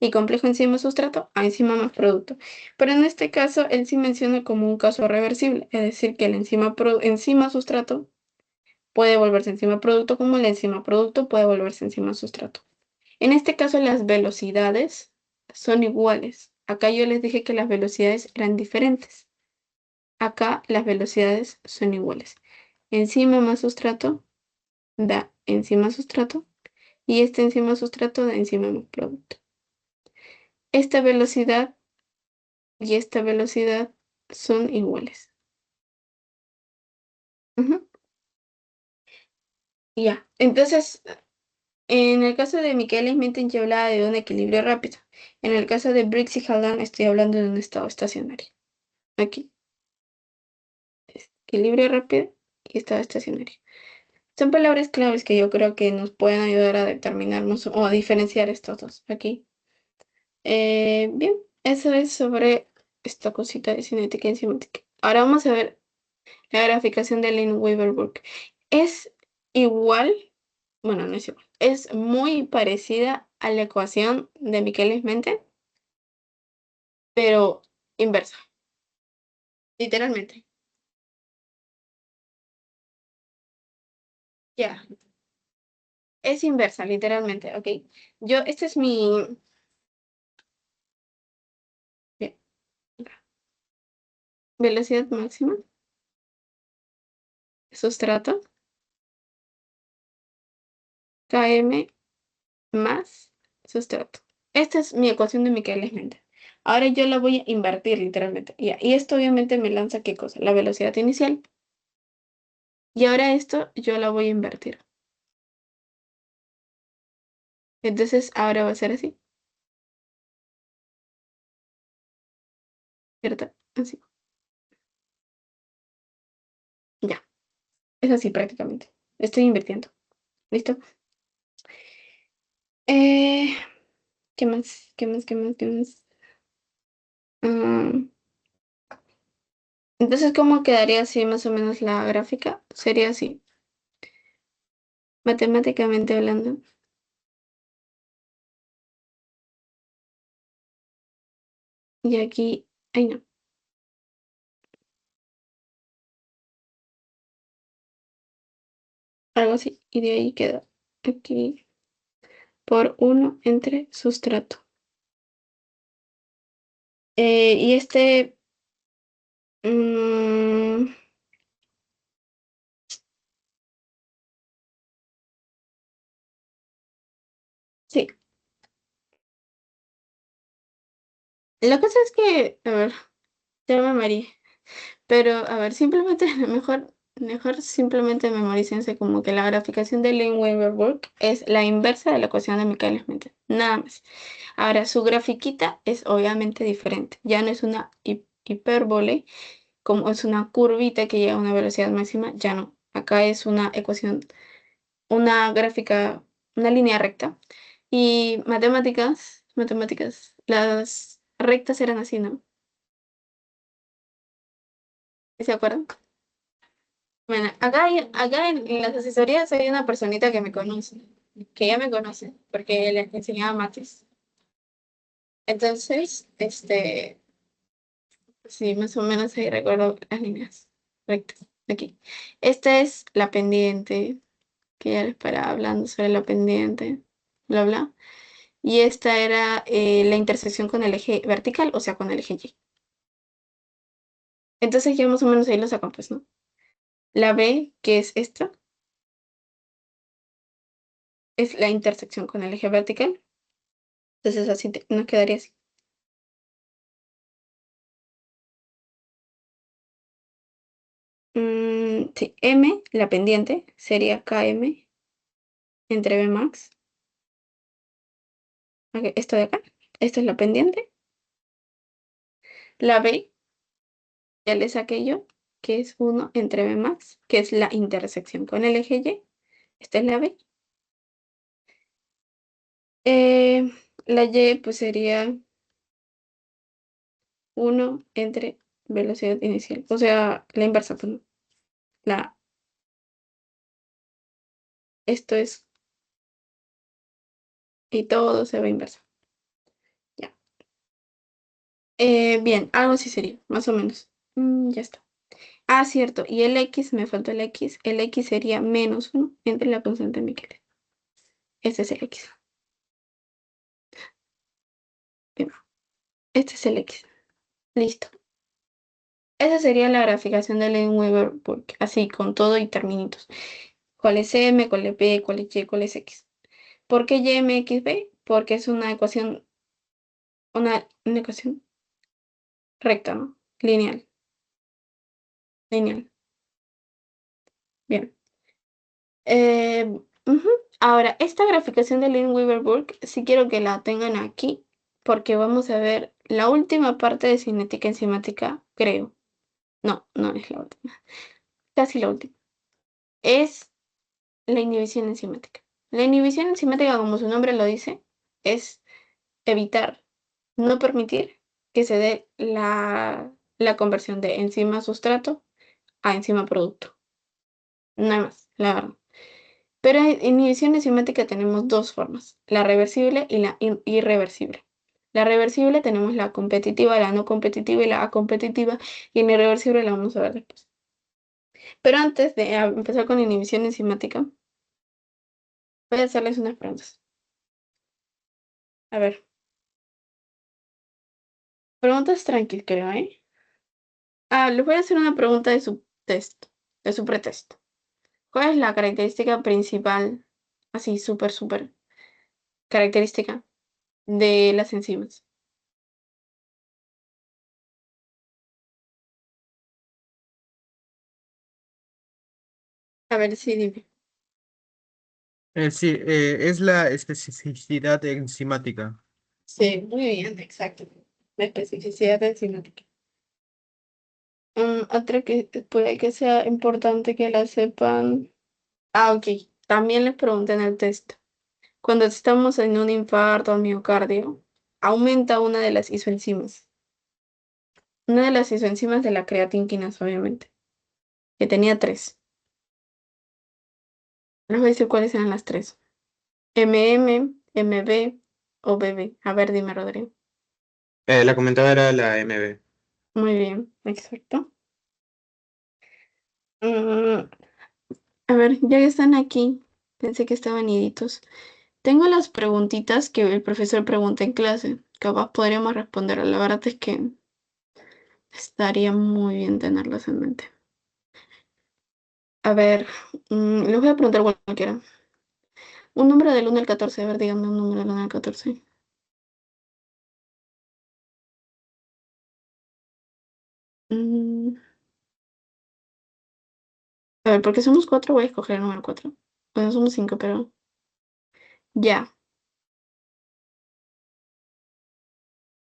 y complejo enzima sustrato a enzima más producto. Pero en este caso, él sí menciona como un caso reversible, es decir, que el enzima sustrato puede volverse enzima producto como el enzima producto puede volverse enzima sustrato. En este caso, las velocidades son iguales. Acá yo les dije que las velocidades eran diferentes. Acá las velocidades son iguales. Enzima más sustrato da enzima sustrato y este enzima sustrato da enzima más producto. Esta velocidad y esta velocidad son iguales. Ujú. Ya, entonces, en el caso de Michaelis-Menten yo hablaba de un equilibrio rápido. En el caso de Briggs y Haldane estoy hablando de un estado estacionario. Aquí, equilibrio rápido y estado estacionario. Son palabras claves que yo creo que nos pueden ayudar a determinarnos o a diferenciar estos dos. Aquí. Bien, eso es sobre esta cosita de cinética y semática. Ahora vamos a ver la graficación de Lin-Weaver-Burke. Es igual, bueno, no es igual, es muy parecida a la ecuación de Michaelis-Menten, pero inversa, literalmente. Ya, es inversa, literalmente, ¿ok? Este es mi... bien, velocidad máxima, sustrato, km más sustrato. Esta es mi ecuación de Michaelis-Menten. Ahora yo la voy a invertir literalmente. Ya, y esto obviamente me lanza ¿qué cosa? La velocidad inicial. Y ahora esto yo la voy a invertir. Entonces ahora va a ser así, ¿cierto? Así. Ya, es así prácticamente. Estoy invirtiendo. ¿Listo? Eh, ¿Qué más? ¿Qué más? ¿Qué más? ¿Qué más? Mm, entonces, ¿cómo quedaría así más o menos la gráfica? Sería así, matemáticamente hablando. Y aquí, ay no, algo así. Y de ahí queda aquí por uno entre sustrato. Y este, mm, sí. La cosa es que, a ver, ya me mareé. Pero, a ver, simplemente, mejor simplemente memorícense como que la graficación de Lin-Weaver-Burke es la inversa de la ecuación de Michaelis-Menten. Nada más. Ahora, su grafiquita es obviamente diferente. Ya no es una hipérbole, como es una curvita que llega a una velocidad máxima, ya no. Acá es una ecuación, una gráfica, una línea recta. Y matemáticas, las rectas eran así, ¿no? ¿Se acuerdan? Bueno, acá en las asesorías hay una personita que me conoce, que ya me conoce, porque le enseñaba mates. Entonces, sí, más o menos ahí recuerdo las líneas rectas. Aquí. Esta es la pendiente, que ya les paraba hablando sobre la pendiente, bla, bla. Y esta era la intersección con el eje vertical, o sea, con el eje Y. Entonces ya más o menos ahí lo sacan, pues, ¿no? La B, que es esta, es la intersección con el eje vertical. Entonces así nos quedaría así. Sí, M, la pendiente, sería KM entre B max. Ok, esto de acá, esta es la pendiente. La B, ya le saqué yo, que es 1 entre B max, que es la intersección con el eje Y. Esta es la B. La Y pues sería 1 entre velocidad inicial. O sea, la inversa, pues, ¿no? La, esto es, y todo se va inverso. Ya. Bien, algo así sería, más o menos. Ya está. Ah, cierto. Y el X, me faltó el X. El X sería -1 entre la constante de Miquelis. Este es el X. Bien, este es el X. Listo. Esa sería la graficación de Lane-Weaver, así con todo y términos. ¿Cuál es M? ¿Cuál es B? ¿Cuál es Y? ¿Cuál es X? ¿Por qué Y, M, X, B? Porque es una ecuación recta, ¿no? Lineal. Lineal. Bien. Eh, ujú. Ahora, esta graficación de Lane-Weaver-Burke, sí quiero que la tengan aquí, porque vamos a ver la última parte de cinética enzimática, creo. No, no es la última. Casi la última. Es la inhibición enzimática. La inhibición enzimática, como su nombre lo dice, es evitar, no permitir que se dé la conversión de enzima sustrato a enzima producto. No hay más, la verdad. Pero en inhibición enzimática tenemos dos formas, la reversible y la irreversible. La reversible tenemos la competitiva, la no competitiva y la acompetitiva, y en irreversible la vamos a ver después. Pero antes de empezar con inhibición enzimática, voy a hacerles unas preguntas. A ver, preguntas tranquilas, creo, ¿eh? Les voy a hacer una pregunta de su test, de su pretest. ¿Cuál es la característica principal, así súper característica de las enzimas? A ver, sí, dime. Sí, es la especificidad enzimática. Sí, muy bien, exacto. La especificidad enzimática. Otra que puede que sea importante que la sepan. Ah, ok. También les pregunté en el test. Cuando estamos en un infarto al miocardio, aumenta una de las isoenzimas. Una de las isoenzimas de la creatinquinasa, obviamente, que tenía tres. Les voy a decir cuáles eran las tres. MB o BB. A ver, dime, Rodrigo. La comentada era la MB. Muy bien, exacto. Mm, a ver, ya que están aquí, pensé que estaban iditos. Tengo las preguntitas que el profesor pregunta en clase. Capaz podríamos responder. La verdad es que estaría muy bien tenerlas en mente. A ver, les voy a preguntar cualquiera. Un número del 1 al 14. A ver, díganme un número del 1 al 14. Mm, a ver, porque somos cuatro, voy a escoger el número 4. Bueno, somos cinco, pero ya.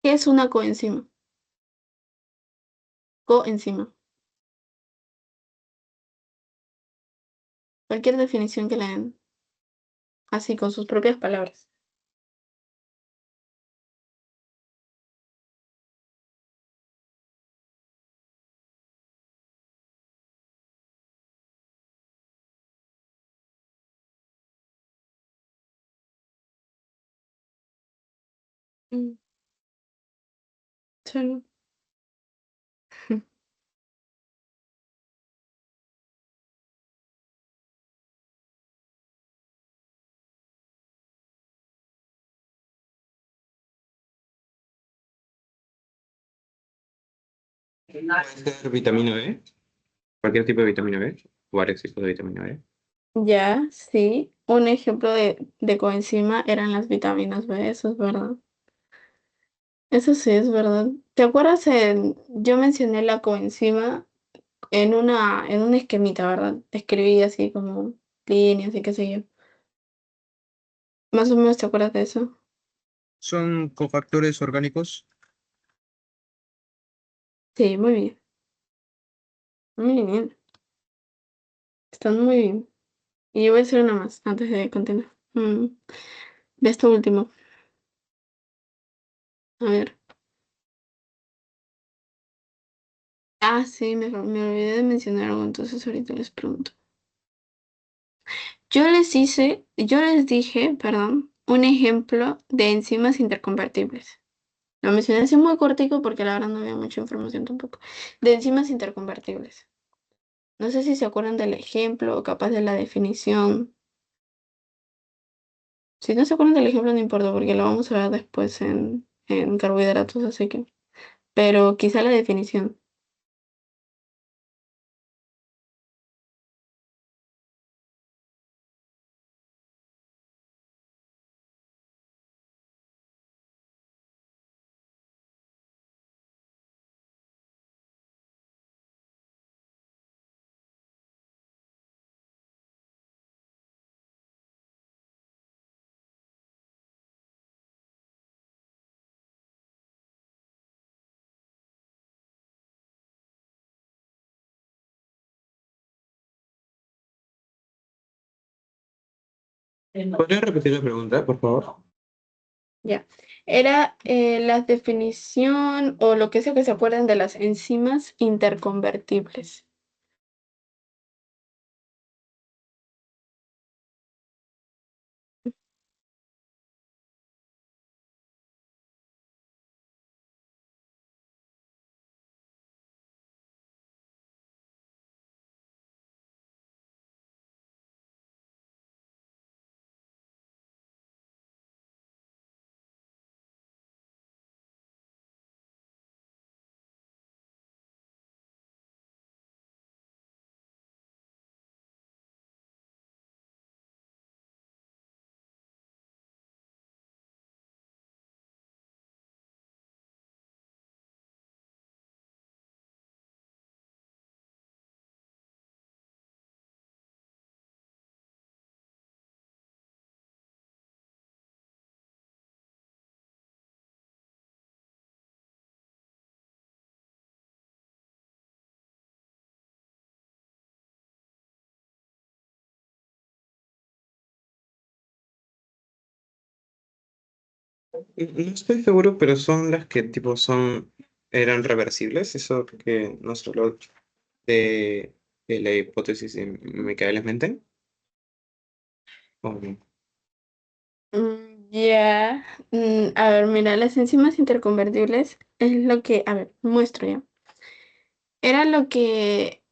¿Qué es una coenzima? Coenzima. Cualquier definición que le den, así con sus propias palabras. Mm, sí. Puede ser vitamina B, cualquier tipo de vitamina B, o varios tipos de vitamina B. Ya, sí. Un ejemplo de coenzima eran las vitaminas B, eso es verdad. Eso sí es verdad. ¿Te acuerdas? Yo mencioné la coenzima en un esquemita, ¿verdad? Escribí así como líneas y qué sé yo. Más o menos te acuerdas de eso. Son cofactores orgánicos. Sí, muy bien. Muy bien. Están muy bien. Y yo voy a hacer una más antes de continuar. De esto último. A ver. Ah, sí, me olvidé de mencionar algo, entonces ahorita les pregunto. Yo les dije, perdón, un ejemplo de enzimas interconvertibles. Lo mencioné así muy cortico porque la verdad no había mucha información tampoco. De enzimas interconvertibles. No sé si se acuerdan del ejemplo o capaz de la definición. Si no se acuerdan del ejemplo, no importa porque lo vamos a ver después en carbohidratos, así que. Pero quizá la definición. ¿Podría repetir la pregunta, por favor? Ya. Era la definición o lo que sea que se acuerden de las enzimas interconvertibles. No estoy seguro, pero son las que tipo eran reversibles, eso que nos habló de la hipótesis de Michaelis-Menten. ¿O no? Ya. A ver, mira, las enzimas interconvertibles es lo que, a ver, muestro ya. Era lo que,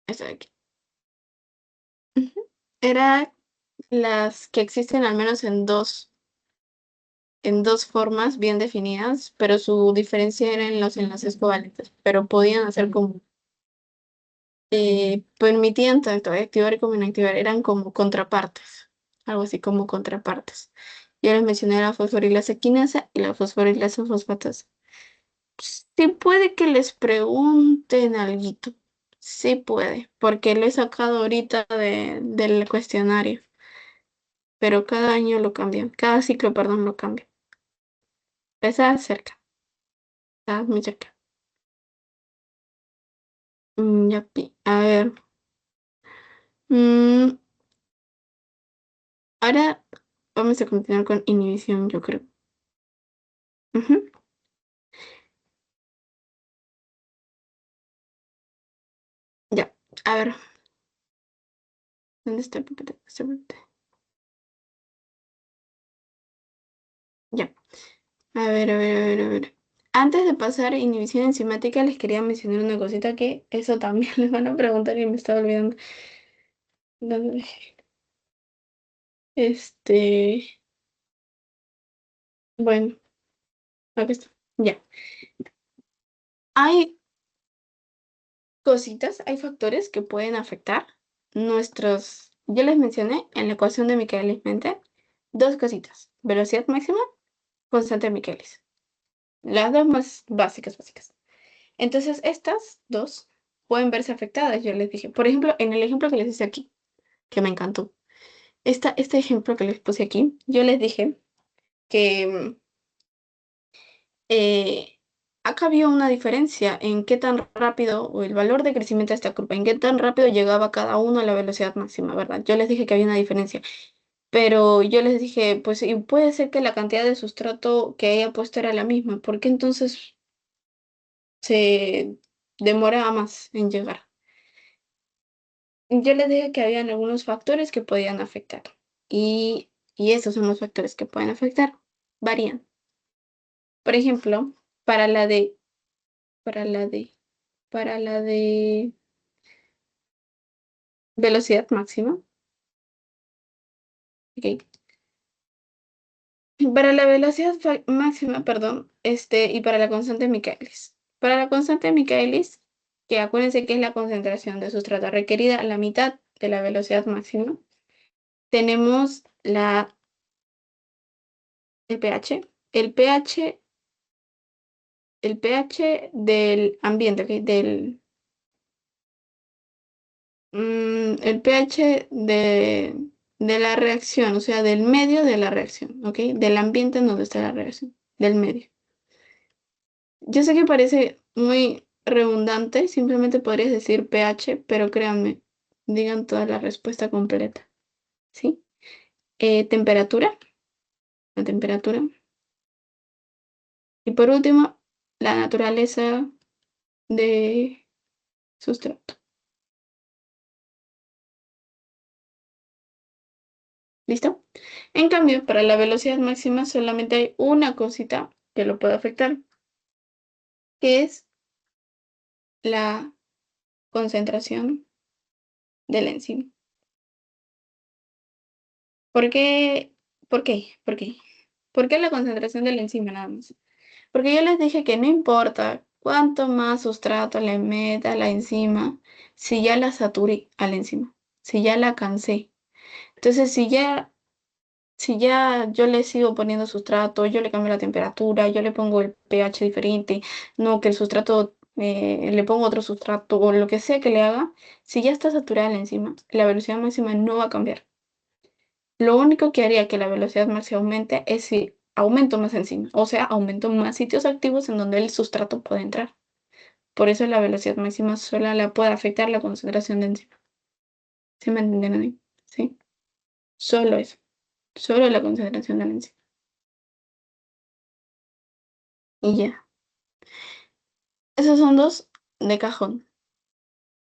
eso de aquí. Ujú. Era las que existen al menos en dos formas bien definidas, pero su diferencia era en los enlaces covalentes, pero podían hacer como, permitían tanto activar como inactivar, eran como contrapartes, algo así como contrapartes. Ya les mencioné la fosforilasa quinasa y la fosforilasa fosfatasa. Sí puede que les pregunten alguito, sí puede, porque lo he sacado ahorita del cuestionario, pero cada año lo cambian, cada ciclo, perdón, lo cambian. Está cerca, está muy cerca. Yapi. A ver. mm, Ahora vamos a continuar con inhibición, yo creo. Ujú. Ya. A ver. ¿Dónde está el PPT? Está el PPT. Ya. A ver, a ver, a ver, a ver. Antes de pasar a inhibición enzimática, les quería mencionar una cosita que eso también les van a preguntar y me estaba olvidando. ¿Dónde dejé? Este. Bueno, aquí está. Ya. Hay cositas, hay factores que pueden afectar nuestros. Yo les mencioné en la ecuación de Michaelis-Menten dos cositas: velocidad máxima, constante de Michaelis. Las dos más básicas, básicas. Entonces, estas dos pueden verse afectadas, yo les dije. Por ejemplo, en el ejemplo que les hice aquí, que me encantó. Este ejemplo que les puse aquí, yo les dije que acá había una diferencia en qué tan rápido, o el valor de crecimiento de esta curva, en qué tan rápido llegaba cada uno a la velocidad máxima, ¿verdad? Yo les dije que había una diferencia, pero yo les dije, pues y puede ser que la cantidad de sustrato que haya puesto era la misma, ¿por qué entonces se demoraba más en llegar? Yo les dije que habían algunos factores que podían afectar, y esos son los factores que pueden afectar, varían. Por ejemplo, para la de, para la de, para la de velocidad máxima, ¿ok? Para la velocidad máxima, perdón, y para la constante de Michaelis. Para la constante de Michaelis, que acuérdense que es la concentración de sustrato requerida a la mitad de la velocidad máxima, tenemos el pH. El pH, el pH del ambiente, ¿ok? El pH de la reacción, o sea, del medio de la reacción, ¿ok? Del ambiente en donde está la reacción, del medio. Yo sé que parece muy redundante, simplemente podrías decir pH, pero créanme, digan toda la respuesta completa, ¿sí? Temperatura, la temperatura. Y por último, la naturaleza de sustrato. ¿Listo? En cambio, para la velocidad máxima solamente hay una cosita que lo puede afectar, que es la concentración de la enzima. ¿Por qué? ¿Por qué? ¿Por qué? ¿Por qué la concentración de la enzima nada más? Porque yo les dije que no importa cuánto más sustrato le meta a la enzima, si ya la saturé a la enzima, si ya la cansé. Entonces, si ya yo le sigo poniendo sustrato, yo le cambio la temperatura, yo le pongo el pH diferente, no que el sustrato, le pongo otro sustrato o lo que sea que le haga, si ya está saturada la enzima, la velocidad máxima no va a cambiar. Lo único que haría que la velocidad máxima aumente es si aumento más enzima, o sea, aumento más sitios activos en donde el sustrato puede entrar. Por eso la velocidad máxima solo la puede afectar la concentración de enzima. ¿Sí me entendieron ahí? ¿Sí? Solo eso. Solo la concentración de la enzima. Y ya. Esos son dos de cajón.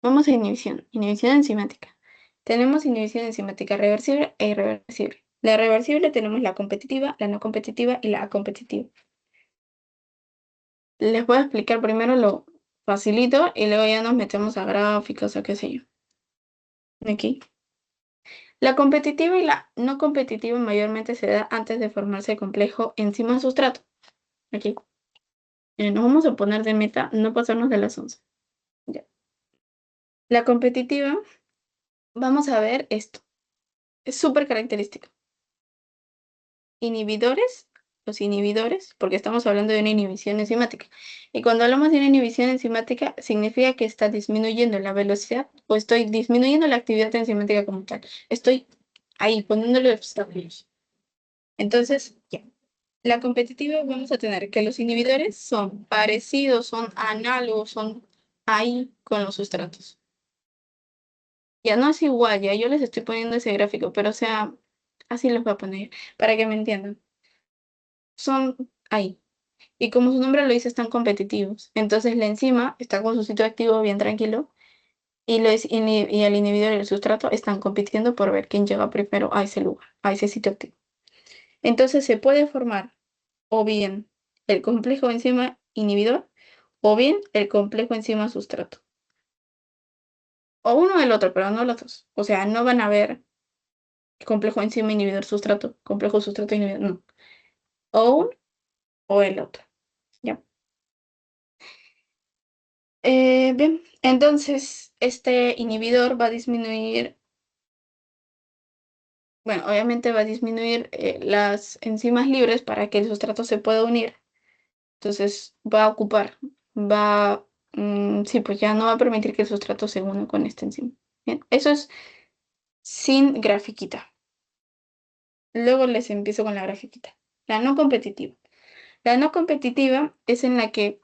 Vamos a inhibición. Inhibición enzimática. Tenemos inhibición enzimática reversible e irreversible. La reversible tenemos la competitiva, la no competitiva y la acompetitiva. Les voy a explicar primero lo facilito y luego ya nos metemos a gráficos o qué sé yo. Aquí. La competitiva y la no competitiva mayormente se da antes de formarse el complejo enzima-sustrato. Aquí. Nos vamos a poner de meta no pasarnos de las 11. Ya. La competitiva, vamos a ver esto. Es súper característico. Inhibidores, los inhibidores, porque estamos hablando de una inhibición enzimática. Y cuando hablamos de una inhibición enzimática, significa que está disminuyendo la velocidad o estoy disminuyendo la actividad enzimática como tal. Estoy ahí poniéndole obstáculos. Entonces, ya. La competitiva vamos a tener que los inhibidores son parecidos, son análogos, son ahí con los sustratos. Ya no es igual, ya yo les estoy poniendo ese gráfico, pero o sea, así los voy a poner para que me entiendan. Son ahí. Y como su nombre lo dice, están competitivos. Entonces la enzima está con su sitio activo bien tranquilo y el inhibidor y el sustrato están compitiendo por ver quién llega primero a ese lugar, a ese sitio activo. Entonces se puede formar o bien el complejo enzima inhibidor o bien el complejo enzima sustrato. O uno o el otro, pero no los dos. O sea, no van a ver complejo enzima inhibidor sustrato, complejo sustrato inhibidor, no. O uno o el otro. ¿Ya? Bien, entonces este inhibidor va a disminuir, bueno, obviamente va a disminuir las enzimas libres para que el sustrato se pueda unir. Entonces va a ocupar, sí, pues ya no va a permitir que el sustrato se una con esta enzima. Bien, eso es sin grafiquita. Luego les empiezo con la grafiquita. La no competitiva. La no competitiva es en la que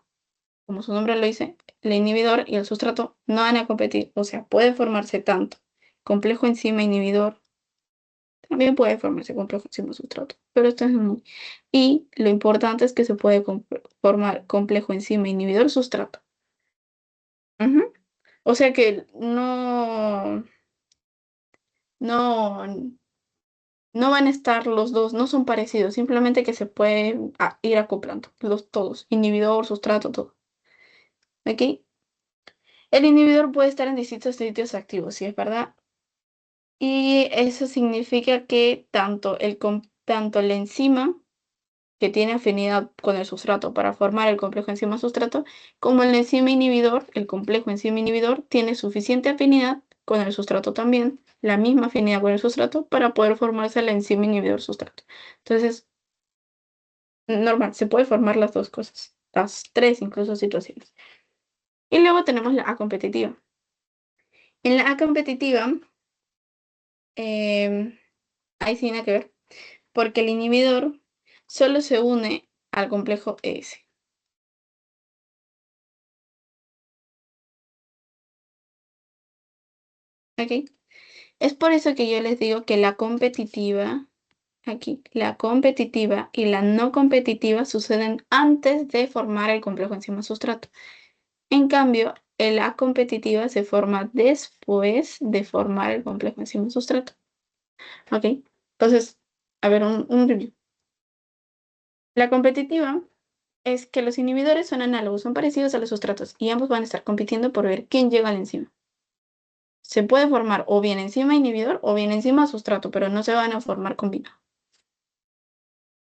como su nombre lo dice, el inhibidor y el sustrato no van a competir. O sea, puede formarse tanto complejo enzima inhibidor, también puede formarse complejo enzima sustrato, pero esto es muy... Y lo importante es que se puede formar complejo enzima inhibidor sustrato. Ujú. O sea que no, no van a estar los dos, no son parecidos, simplemente que se pueden ir acoplando, los todos, inhibidor, sustrato, todo. ¿Ok? El inhibidor puede estar en distintos sitios activos, ¿sí es verdad? Y eso significa que tanto la enzima, que tiene afinidad con el sustrato para formar el complejo enzima-sustrato, como el enzima inhibidor, el complejo enzima inhibidor, tiene suficiente afinidad con el sustrato también, la misma afinidad con el sustrato, para poder formarse el enzima inhibidor-sustrato. Entonces, normal, se puede formar las dos cosas, las tres incluso situaciones. Y luego tenemos la A competitiva. En la A competitiva, ahí sí nada que ver, porque el inhibidor solo se une al complejo ES. ¿Ok? Es por eso que yo les digo que la competitiva, aquí, la competitiva y la no competitiva suceden antes de formar el complejo enzima sustrato. En cambio, la competitiva se forma después de formar el complejo enzima sustrato. ¿Ok? Entonces, a ver, un review. La competitiva es que los inhibidores son análogos, son parecidos a los sustratos y ambos van a estar compitiendo por ver quién llega al enzima. Se puede formar o bien enzima inhibidor o bien enzima sustrato, pero no se van a formar combinados.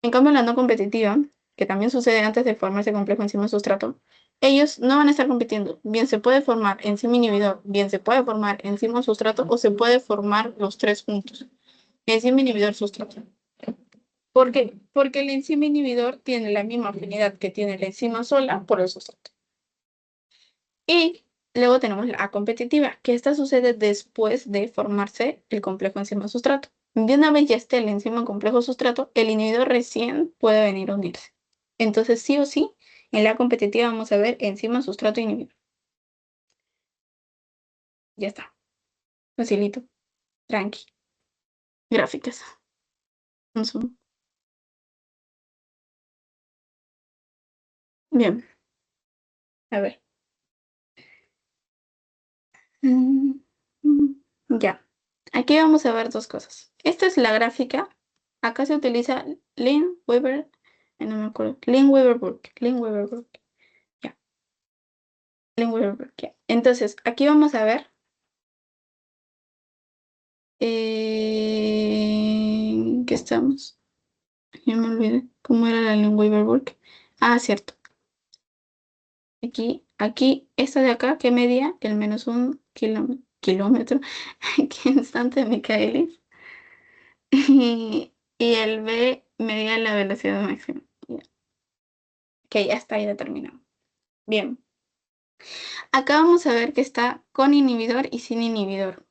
En cambio, la no competitiva, que también sucede antes de formarse complejo enzima sustrato, ellos no van a estar compitiendo. Bien se puede formar enzima inhibidor, bien se puede formar enzima sustrato o se puede formar los tres juntos. Enzima inhibidor sustrato. ¿Por qué? Porque el enzima inhibidor tiene la misma afinidad que tiene la enzima sola por el sustrato. Y luego tenemos la A competitiva, que esta sucede después de formarse el complejo enzima sustrato. De una vez ya esté el enzima complejo sustrato, el inhibidor recién puede venir a unirse. Entonces, sí o sí, en la competitiva vamos a ver enzima sustrato inhibidor. Ya está. Facilito. Tranqui. Gráficas. Un zoom. Bien. A ver. Mm, mm, Ya. Aquí vamos a ver dos cosas. Esta es la gráfica. Acá se utiliza Lin-Weber, no me acuerdo, Lin-Weber-Burke, Lin-Weber-Burke, ya, Lin-Weber-Burke, ya. Entonces, aquí vamos a ver, ¿qué estamos? Ya me olvidé, ¿cómo era la Lin-Weber-Burke? Ah, cierto. Aquí, esta de acá, que medía el menos un kilómetro, que instante de Michaelis, y el B medía la velocidad máxima, ya, que ya está ahí determinado. Bien. Acá vamos a ver que está con inhibidor y sin inhibidor.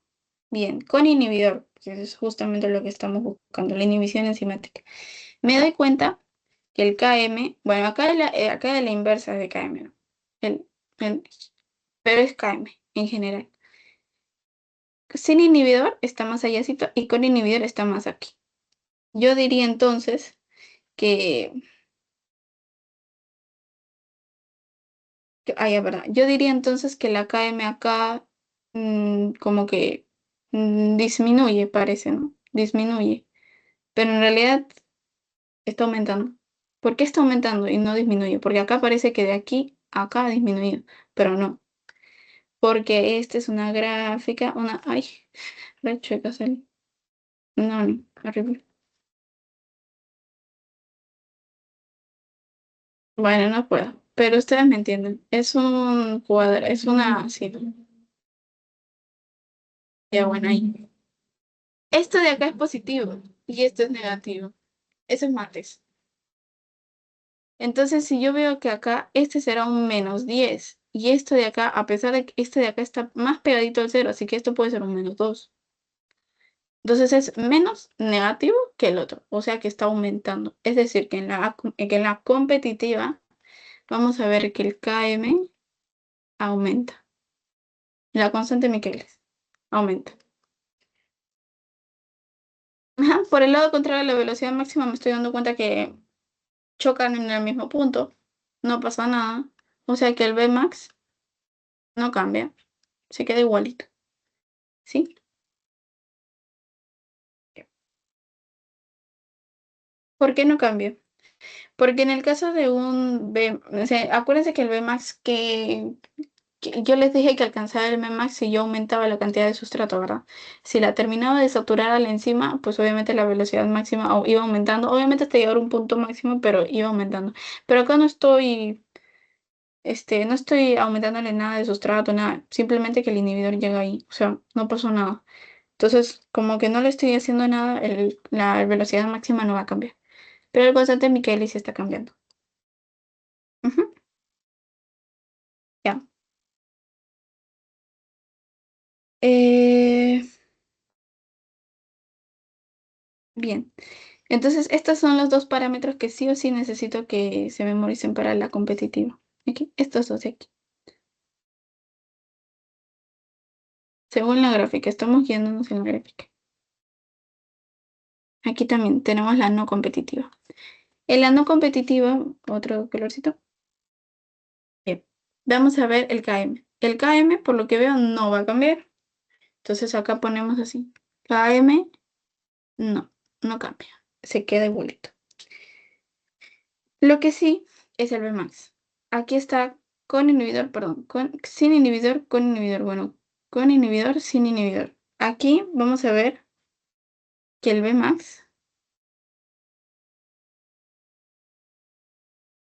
Bien, con inhibidor, que es justamente lo que estamos buscando, la inhibición enzimática. Me doy cuenta que el Km, bueno, acá es la inversa de Km, ¿no? El- el- pero es Km en general. Sin inhibidor está más allácito y con inhibidor está más aquí. Yo diría entonces que, ya, verdad. Yo diría entonces que la Km acá como que disminuye, parece, ¿no? Disminuye. Pero en realidad está aumentando. ¿Por qué está aumentando y no disminuye? Porque acá parece que de aquí a acá ha disminuido, pero no. Porque esta es una gráfica, ay, re chueca sale. No, no, horrible. Bueno, no puedo, pero ustedes me entienden. Es un cuadro, es una, sí, ya bueno, ahí. Esto de acá es positivo y esto es negativo. Eso es mates. Entonces, si yo veo que acá este será un -10 y esto de acá, a pesar de que este de acá está más pegadito al cero, así que esto puede ser un -2. Entonces es menos negativo que el otro, o sea que está aumentando. Es decir, que en la competitiva vamos a ver que el Km aumenta. La constante de Michaelis aumenta. Ajá, por el lado contrario de la velocidad máxima me estoy dando cuenta que chocan en el mismo punto. No pasa nada. O sea que el Vmax no cambia. Se queda igualito. ¿Sí? ¿Por qué no cambia? Porque en el caso de un B, o sea, acuérdense que el Vmax que yo les dije que alcanzaba el Vmax si yo aumentaba la cantidad de sustrato, ¿verdad? Si la terminaba de saturar a la enzima, pues obviamente la velocidad máxima iba aumentando. Obviamente hasta llegar a un punto máximo, pero iba aumentando. Pero acá no estoy aumentándole nada de sustrato, nada. Simplemente que el inhibidor llega ahí. O sea, no pasó nada. Entonces, como que no le estoy haciendo nada, la velocidad máxima no va a cambiar. Pero el constante de Michaelis sí está cambiando. Ujú, ya. Eh, bien. Entonces, estos son los dos parámetros que sí o sí necesito que se memoricen para la competitiva. Aquí, estos dos de aquí. Según la gráfica, estamos guiándonos en la gráfica. Aquí también tenemos la no competitiva. En la no competitiva, otro colorcito. Bien. Vamos a ver el KM. El KM, por lo que veo, no va a cambiar. Entonces acá ponemos así. KM, no, no cambia. Se queda igualito. Lo que sí es el Vmax. Aquí está con inhibidor, perdón, sin inhibidor, con inhibidor. Bueno, con inhibidor, sin inhibidor. Aquí vamos a ver que el Vmax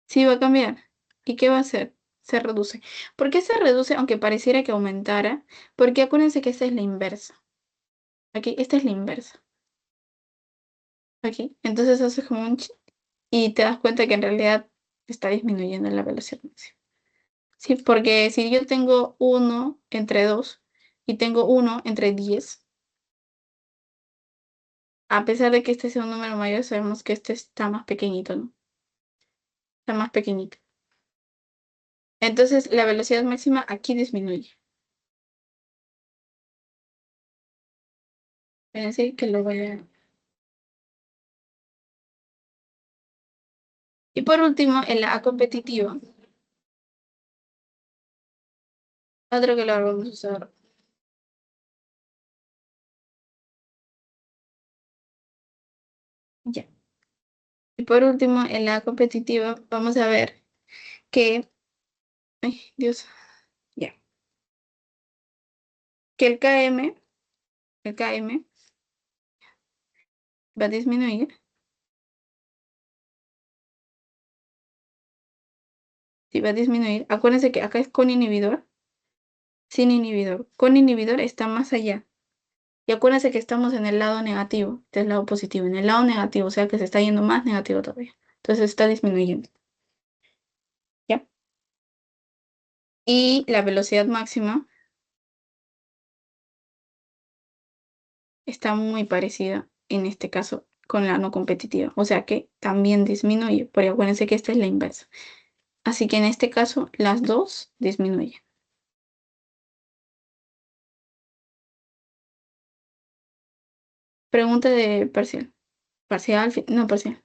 sí va a cambiar. ¿Y qué va a hacer? Se reduce. ¿Por qué se reduce aunque pareciera que aumentara? Porque acuérdense que esta es la inversa. Aquí, esta es la inversa. Aquí. Entonces haces como un y te das cuenta que en realidad está disminuyendo la velocidad máxima. Sí, porque si yo tengo 1/2 y tengo 1/10, a pesar de que este sea un número mayor, sabemos que este está más pequeñito, ¿no? Está más pequeñito. Entonces la velocidad máxima aquí disminuye. Espérense que lo voy a... Y por último, en la A competitiva, otro que lo vamos a usar. Ya. Y por último, en la A competitiva, vamos a ver que... Ay, Dios. Ya. Que el KM va a disminuir. Si va a disminuir. Acuérdense que acá es con inhibidor, sin inhibidor. Con inhibidor está más allá. Y acuérdense que estamos en el lado negativo, este es el lado positivo. En el lado negativo, o sea que se está yendo más negativo todavía. Entonces está disminuyendo. ¿Ya? Y la velocidad máxima está muy parecida, en este caso, con la no competitiva. O sea que también disminuye, pero acuérdense que esta es la inversa. Así que en este caso, las dos disminuyen. Pregunta de parcial. Parcial, no parcial.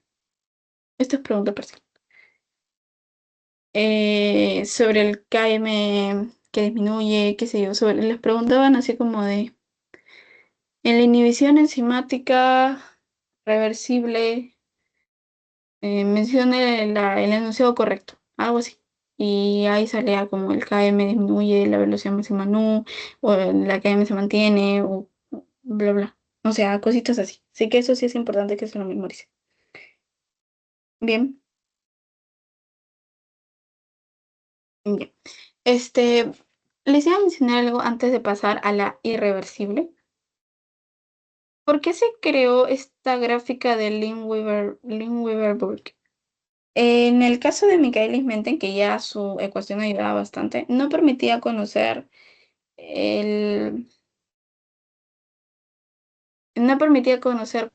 Esto es pregunta parcial. Sobre el KM que disminuye, qué sé yo, les preguntaban así como de, en la inhibición enzimática reversible, mencione el enunciado correcto, algo así. Y ahí salía como el KM disminuye, la velocidad máxima no, o la KM se mantiene, o bla, bla. O sea, cositas así. Así que eso sí es importante que se lo memorice. Bien, bien. Este, les iba a mencionar algo antes de pasar a la irreversible. ¿Por qué se creó esta gráfica de Lin-Weaver-Burke? En el caso de Michaelis-Menten, que ya su ecuación ayudaba bastante, el, no permitía conocer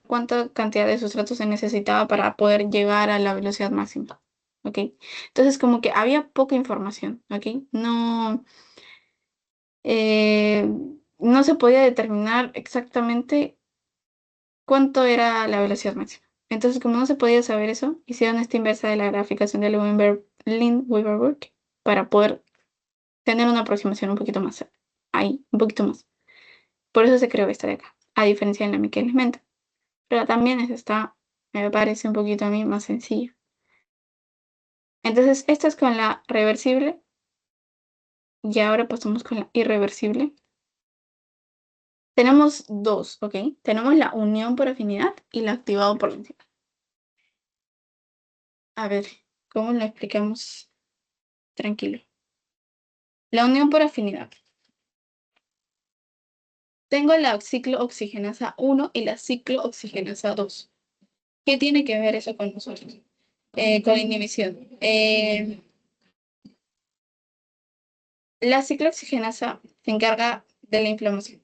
cuánta cantidad de sustrato se necesitaba para poder llegar a la velocidad máxima. ¿ok? Entonces, como que había poca información, ¿ok? No, eh, no se podía determinar exactamente cuánto era la velocidad máxima. Entonces, como no se podía saber eso, hicieron esta inversa de la graficación de Lin-Weaver-Burke para poder tener una aproximación un poquito más ahí, un poquito más. Por eso se creó esta de acá, a diferencia de la Miquelis-Menten. Pero también es esta, me parece un poquito a mí más sencilla. Entonces, esta es con la reversible y ahora pasamos con la irreversible. Tenemos dos, ¿ok? Tenemos la unión por afinidad y la activado por enzima. A ver, ¿cómo lo explicamos? Tranquilo. La unión por afinidad. Tengo la ciclooxigenasa 1 y la ciclooxigenasa 2. ¿Qué tiene que ver eso con nosotros? Con inhibición. La ciclooxigenasa se encarga de la inflamación,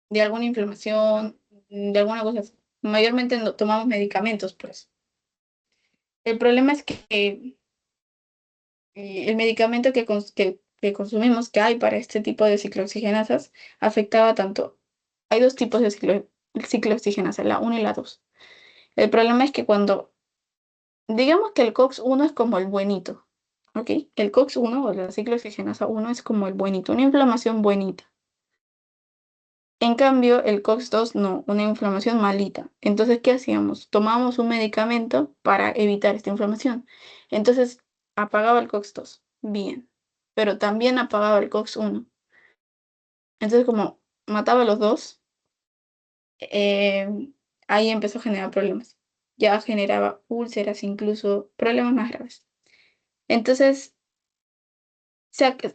de alguna inflamación, de alguna cosa así. Mayormente no tomamos medicamentos, pues. El problema es que el medicamento que consumimos, que hay para este tipo de ciclooxigenasas, afectaba tanto. Hay dos tipos de ciclooxigenasa, la 1 y la 2. El problema es que cuando, digamos que el COX-1 es como el buenito, ¿ok? El COX-1 o la ciclooxigenasa 1 es como el buenito, una inflamación buenita. En cambio, el COX-2 no, una inflamación malita. Entonces, ¿qué hacíamos? Tomábamos un medicamento para evitar esta inflamación. Entonces, apagaba el COX-2, bien, pero también apagaba el COX-1. Entonces, como mataba a los dos, ahí empezó a generar problemas. Ya generaba úlceras, incluso problemas más graves. Entonces,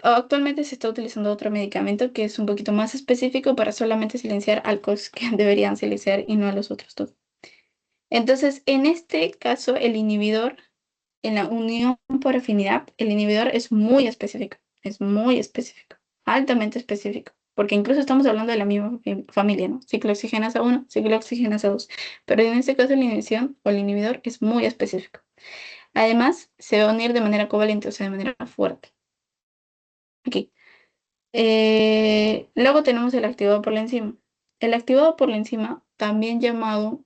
actualmente se está utilizando otro medicamento que es un poquito más específico para solamente silenciar al COX que deberían silenciar y no a los otros dos. Entonces, en este caso, el inhibidor, en la unión por afinidad, el inhibidor es muy específico, altamente específico, porque incluso estamos hablando de la misma familia, ¿no? Ciclooxigenasa 1, ciclooxigenasa 2, pero en este caso la inhibición o el inhibidor es muy específico. Además, se va a unir de manera covalente, o sea, de manera fuerte. Aquí. Luego tenemos el activado por la enzima. El activado por la enzima, también llamado,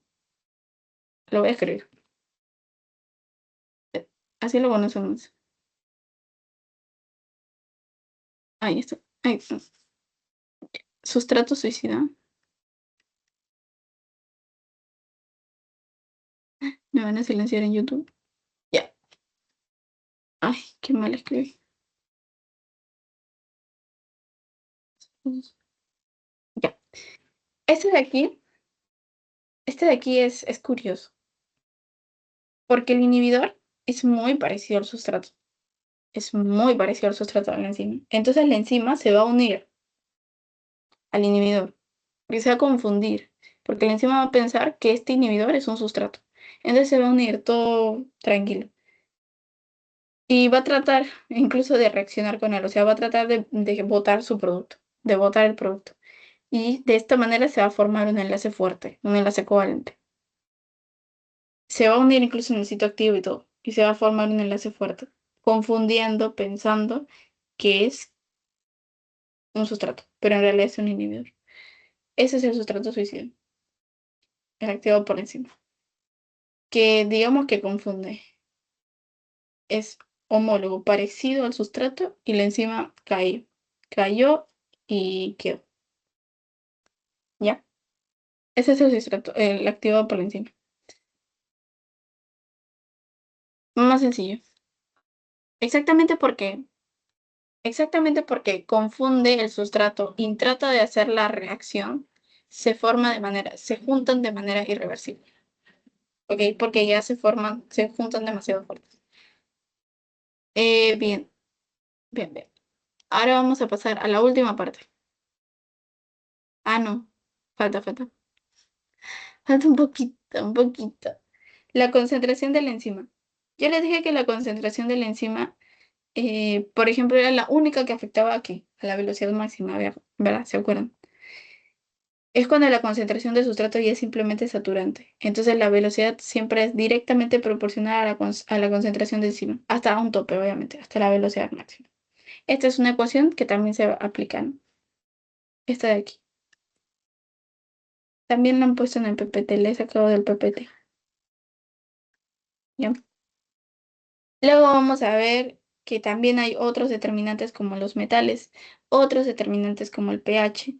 lo voy a escribir, así lo conocemos. Ahí está. Ahí está. Sustrato suicida. Me van a silenciar en YouTube. Ya. Ay, qué mal escribí. Ya. Este de aquí, este de aquí es curioso, porque el inhibidor es muy parecido al sustrato. Es muy parecido al sustrato de la enzima. Entonces la enzima se va a unir al inhibidor, porque se va a confundir, porque la enzima va a pensar que este inhibidor es un sustrato. Entonces se va a unir todo tranquilo. Y va a tratar incluso de reaccionar con él, o sea, va a tratar de botar su producto, de botar el producto. Y de esta manera se va a formar un enlace fuerte, un enlace covalente. Se va a unir incluso en el sitio activo y todo, y se va a formar un enlace fuerte, confundiendo, pensando que es un sustrato, pero en realidad es un inhibidor. Ese es el sustrato suicida, el activado por la enzima, que digamos que confunde. Es homólogo, parecido al sustrato, y la enzima cayó. Cayó y quedó. ¿Ya? Ese es el sustrato, el activado por la enzima. Más sencillo. Exactamente porque confunde el sustrato y trata de hacer la reacción, se juntan de manera irreversible, ¿ok? Porque ya se juntan demasiado fuertes. Bien, bien, bien. Ahora vamos a pasar a la última parte. Ah, no, falta. Falta un poquito, un poquito. La concentración de la enzima. Yo les dije que la concentración de la enzima, por ejemplo, era la única que afectaba aquí, a la velocidad máxima, ¿verdad? ¿Se acuerdan? es cuando la concentración de sustrato ya es simplemente saturante. Entonces la velocidad siempre es directamente proporcional a la concentración de enzima, hasta un tope, obviamente, hasta la velocidad máxima. Esta es una ecuación que también se aplica, ¿no? Esta de aquí. También la han puesto en el PPT, le he sacado del PPT. ¿Ya? Luego vamos a ver que también hay otros determinantes como los metales, otros determinantes como el pH,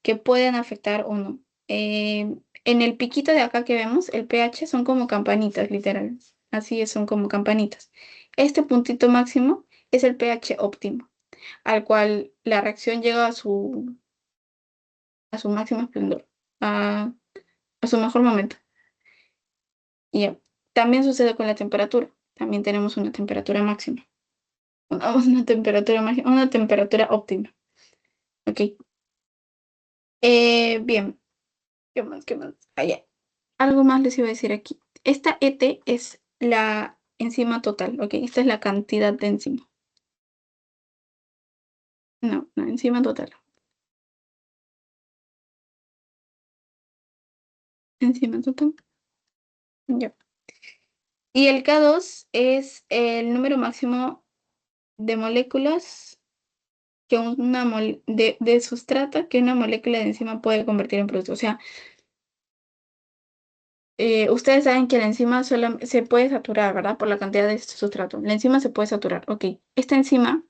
que pueden afectar o no. En el piquito de acá que vemos, el pH son como campanitas, literal. Así es, son como campanitas. Este puntito máximo es el pH óptimo, al cual la reacción llega a su máximo esplendor, a, a su mejor momento. Y ya. También sucede con la temperatura. También tenemos una temperatura máxima. Una temperatura máxima, una temperatura óptima. Ok. Bien. ¿Qué más? ¿Qué más? Ah, ya. Algo más les iba a decir aquí. Esta ET es la enzima total. Ok. Esta es la cantidad de enzima. No, no, enzima total. Enzima total. Ya. Y el K2 es el número máximo de moléculas que de sustrato que una molécula de enzima puede convertir en producto. O sea, ustedes saben que la enzima se puede saturar, ¿verdad? Por la cantidad de sustrato. La enzima se puede saturar. Ok. Esta enzima,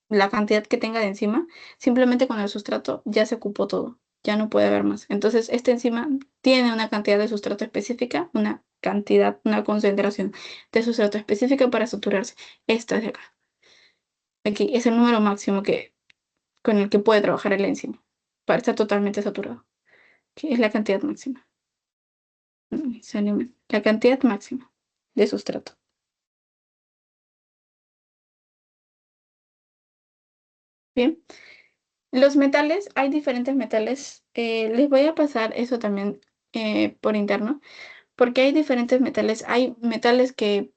la cantidad que tenga de enzima, simplemente con el sustrato ya se ocupó todo. Ya no puede haber más. Entonces, esta enzima tiene una cantidad de sustrato específica, una cantidad, una concentración de sustrato específica para saturarse. Esta es de acá. Aquí es el número máximo con el que puede trabajar el enzima para estar totalmente saturado. Que es la cantidad máxima. La cantidad máxima de sustrato. Bien. Los metales, hay diferentes metales. Les voy a pasar eso también por interno, porque hay diferentes metales. Hay metales que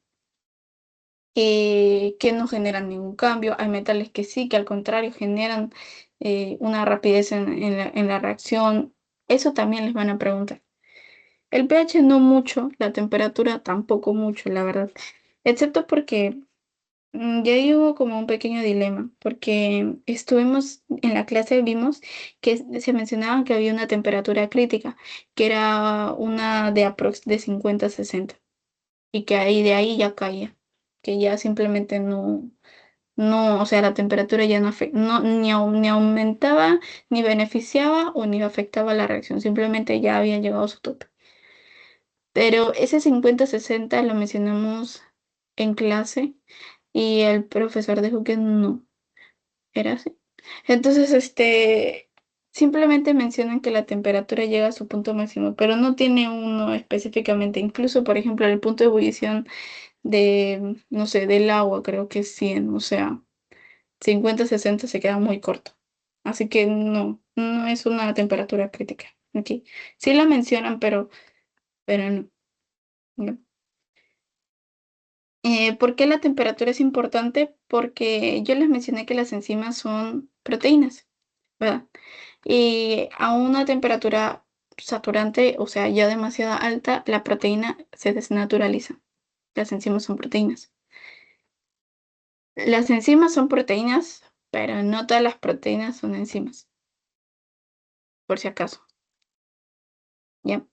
no generan ningún cambio. Hay metales que sí, que al contrario generan una rapidez en la reacción. Eso también les van a preguntar. El pH no mucho, la temperatura tampoco mucho, la verdad. Excepto porque ya ahí hubo como un pequeño dilema, porque estuvimos en la clase, vimos que se mencionaba que había una temperatura crítica, que era una de aprox de 50 a 60, y que ahí de ahí ya caía, que ya simplemente no, o sea, la temperatura ya no, ni aumentaba, ni beneficiaba o ni afectaba la reacción, simplemente ya había llegado a su tope. Pero ese 50-60 lo mencionamos en clase y el profesor dijo que no, era así. Entonces, simplemente mencionan que la temperatura llega a su punto máximo, pero no tiene uno específicamente. Incluso, por ejemplo, el punto de ebullición no sé, del agua creo que es 100, o sea, 50-60 se queda muy corto. Así que no es una temperatura crítica. Aquí sí la mencionan, pero no. No. ¿Por qué la temperatura es importante? Porque yo les mencioné que las enzimas son proteínas, ¿verdad? Y a una temperatura saturante, o sea, ya demasiado alta, la proteína se desnaturaliza. Las enzimas son proteínas. Las enzimas son proteínas, pero no todas las proteínas son enzimas, por si acaso. ¿Ya?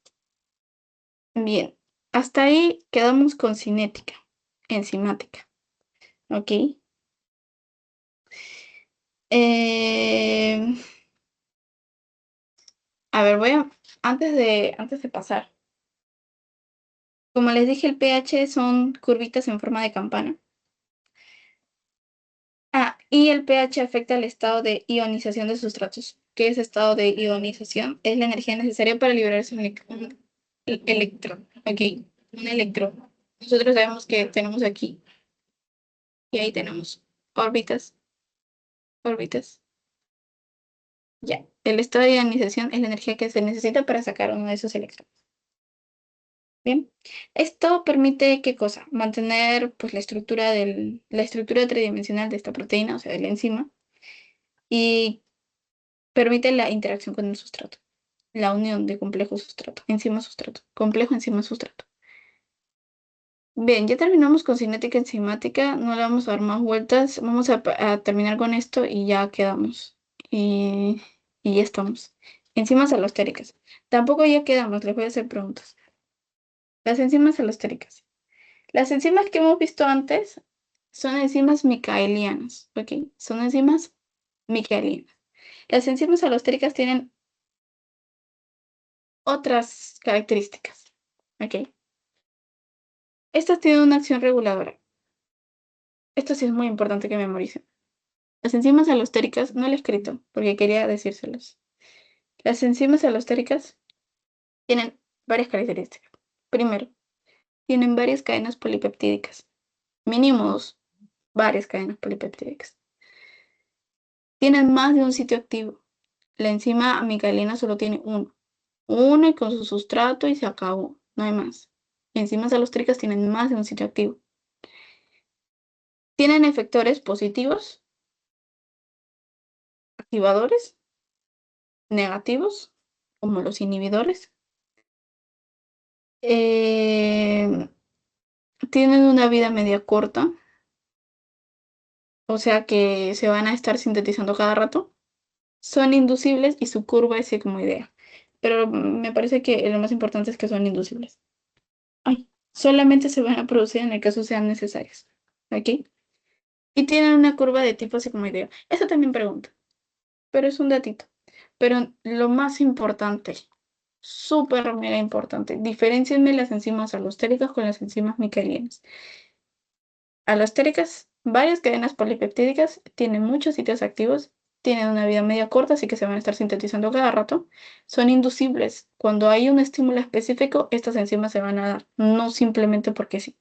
Bien. Hasta ahí quedamos con cinética, enzimática. ¿Ok? Eh, A ver, antes de pasar, como les dije, el pH son curvitas en forma de campana. Ah, y el pH afecta al estado de ionización de sustratos. ¿Qué es estado de ionización? Es la energía necesaria para liberarse un electrón. Ok, un electrón. Nosotros sabemos que tenemos aquí y ahí tenemos órbitas, órbitas. Ya, el estado de ionización es la energía que se necesita para sacar uno de esos electrones. Bien, esto permite, ¿qué cosa? Mantener pues la estructura tridimensional de esta proteína, o sea, de la enzima, y permite la interacción con el sustrato. la unión de complejo sustrato, enzima sustrato, complejo enzima sustrato. Bien, ya terminamos con cinética enzimática, no le vamos a dar más vueltas, vamos a terminar con esto y ya quedamos. Y ya estamos. Enzimas alostéricas. Tampoco ya quedamos, les voy a hacer preguntas. Las enzimas alostéricas. Las enzimas que hemos visto antes son enzimas micaelianas, ¿ok? Son enzimas micaelianas. Las enzimas alostéricas tienen otras características, ¿ok? Estas tienen una acción reguladora. Esto sí es muy importante que memoricen. Las enzimas alostéricas, no lo he escrito porque quería decírselos. Las enzimas alostéricas tienen varias características. Primero, tienen varias cadenas polipeptídicas. Mínimo dos, varias cadenas polipeptídicas. Tienen más de un sitio activo. La enzima micaelina solo tiene uno. Uno y con su sustrato y se acabó. No hay más. Enzimas alostéricas tienen más de un sitio activo. Tienen efectores positivos, activadores, negativos, como los inhibidores. Tienen una vida media corta, o sea que se van a estar sintetizando cada rato. Son inducibles y su curva es sigmoidea. Pero me parece que lo más importante es que son inducibles. Ay, solamente se van a producir en el caso sean necesarias. ¿Ok? Y tienen una curva de tipo sigmoideo. Eso también pregunta, pero es un datito. Pero lo más importante, súper mega importante, diferencienme las enzimas alostéricas con las enzimas micaelinas. Alostéricas, varias cadenas polipeptídicas, tienen muchos sitios activos, tienen una vida media corta, así que se van a estar sintetizando cada rato. Son inducibles. Cuando hay un estímulo específico, estas enzimas se van a dar, no simplemente porque sí.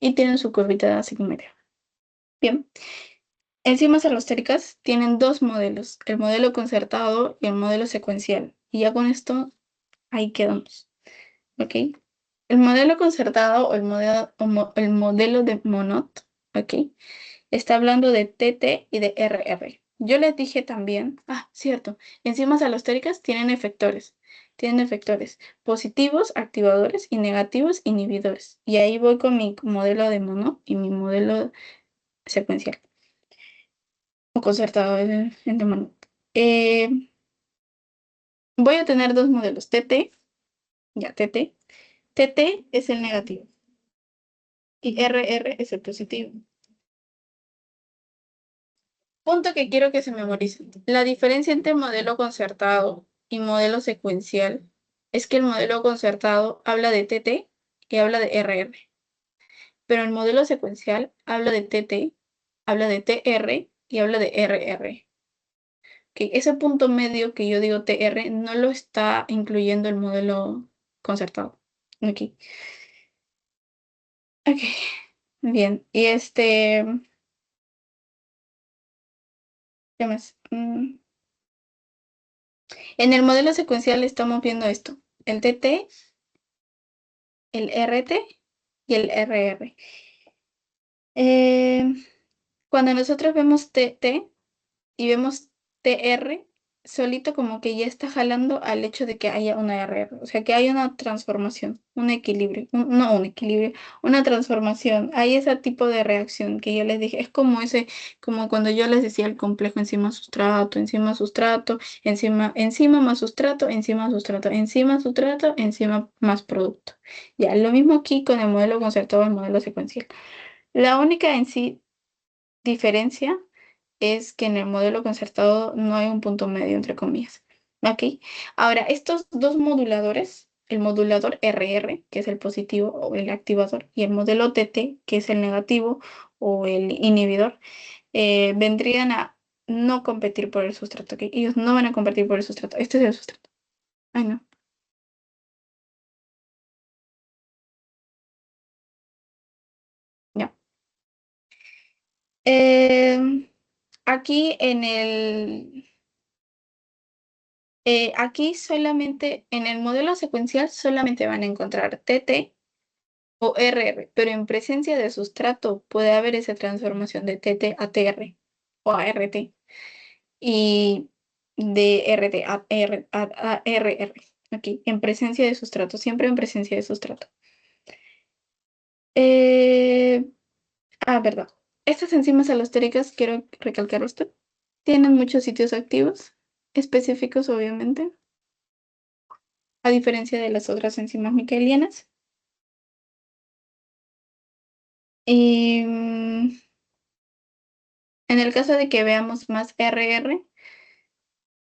Y tienen su curvita sigmoidea. Bien. Enzimas alostéricas tienen dos modelos, el modelo concertado y el modelo secuencial. Y ya con esto, ahí quedamos. ¿Ok? El modelo concertado o el modelo de Monod, ¿ok? Está hablando de TT y de RR. Yo les dije también, cierto, enzimas alostéricas tienen efectores. Tienen efectores positivos, activadores y negativos, inhibidores. Y ahí voy con mi modelo de Monod y mi modelo secuencial. O concertado en Monod. Voy a tener dos modelos, TT, ya TT. TT es el negativo y RR es el positivo. Punto que quiero que se memoricen. La diferencia entre modelo concertado y modelo secuencial es que el modelo concertado habla de TT y habla de RR, pero el modelo secuencial habla de TT, habla de TR y habla de RR. Que ese punto medio que yo digo TR no lo está incluyendo el modelo concertado. Ok, ok, bien. Y ¿qué más? En el modelo secuencial estamos viendo esto, el TT, el RT y el RR. Eh, Cuando nosotros vemos TT y vemos TR, solito como que ya está jalando al hecho de que haya una RR, o sea que hay una transformación, un equilibrio, no un equilibrio, una transformación, hay ese tipo de reacción que yo les dije, es como como cuando yo les decía el complejo enzima sustrato, enzima sustrato, enzima más sustrato, enzima sustrato, enzima sustrato, enzima más producto. Ya, lo mismo aquí con el modelo concertado, el modelo secuencial. La única en sí diferencia es que en el modelo concertado no hay un punto medio, entre comillas. ¿Ok? Ahora, estos dos moduladores, el modulador RR, que es el positivo o el activador, y el modelo TT, que es el negativo o el inhibidor, vendrían a no competir por el sustrato. ¿Ok? Ellos no van a competir por el sustrato. Este es el sustrato. Ay, no. Ya. Aquí en aquí solamente, en el modelo secuencial solamente van a encontrar TT o RR, pero en presencia de sustrato puede haber esa transformación de TT a TR o a RT. Y de RT, RR, aquí, en presencia de sustrato, siempre en presencia de sustrato. Eh, verdad. Estas enzimas alostéricas, quiero recalcar esto, tienen muchos sitios activos, específicos obviamente, a diferencia de las otras enzimas micaelianas. Y en el caso de que veamos más RR,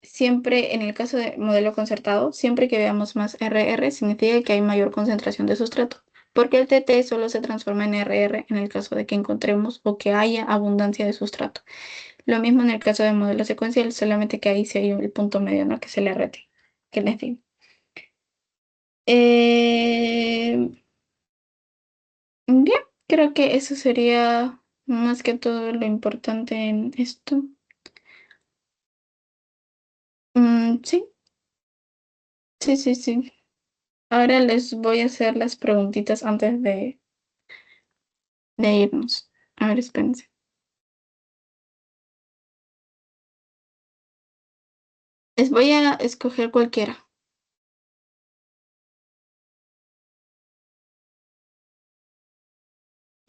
siempre en el caso de modelo concertado, siempre que veamos más RR significa que hay mayor concentración de sustrato, porque el TT solo se transforma en RR en el caso de que encontremos o que haya abundancia de sustrato. Lo mismo en el caso de modelo secuencial, solamente que ahí sí hay el punto medio, ¿no? Que es el RT, que les digo. Bien, creo que eso sería más que todo lo importante en esto. Sí, sí, sí, sí. Ahora les voy a hacer las preguntitas antes de irnos. A ver, espérense. Les voy a escoger cualquiera.